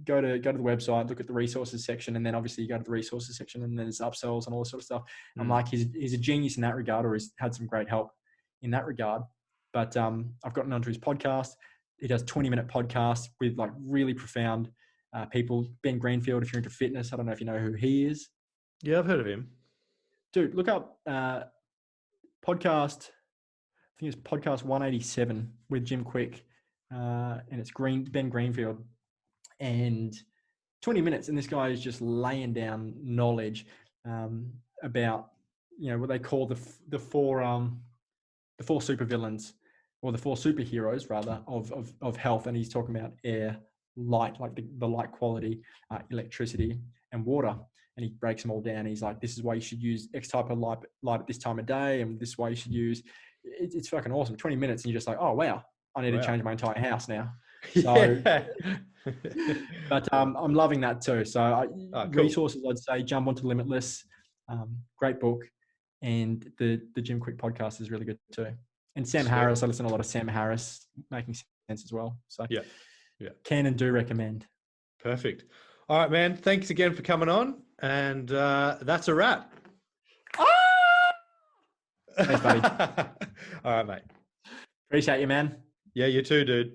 Go to the website, look at the resources section, and then obviously you go to the resources section, and then there's upsells and all this sort of stuff. I'm like, he's a genius in that regard, or he's had some great help in that regard. But I've gotten onto his podcast. He does 20-minute podcasts with like really profound people. Ben Greenfield, if you're into fitness, I don't know if you know who he is. Yeah, I've heard of him. Dude, look up podcast. I think it's podcast 187 with Jim Quick, and it's Ben Greenfield, and 20 minutes, and this guy is just laying down knowledge about what they call the four supervillains, or the four superheroes rather of health, and he's talking about air, light, like the light quality, electricity, and water. And he breaks them all down. He's like, this is why you should use X type of light at this time of day, and this is why you should use. It's fucking awesome. 20 minutes, and you're just like, oh wow, I need to change my entire house now. So, but I'm loving that too. So cool. Resources, I'd say jump onto Limitless. Great book, and the Jim Quick podcast is really good too. And Sam Harris, I listen to a lot of Sam Harris, making sense as well. So yeah, can and do recommend. Perfect. All right, man. Thanks again for coming on, and that's a wrap. Thanks, buddy. All right, mate. Appreciate you, man. Yeah, you too, dude.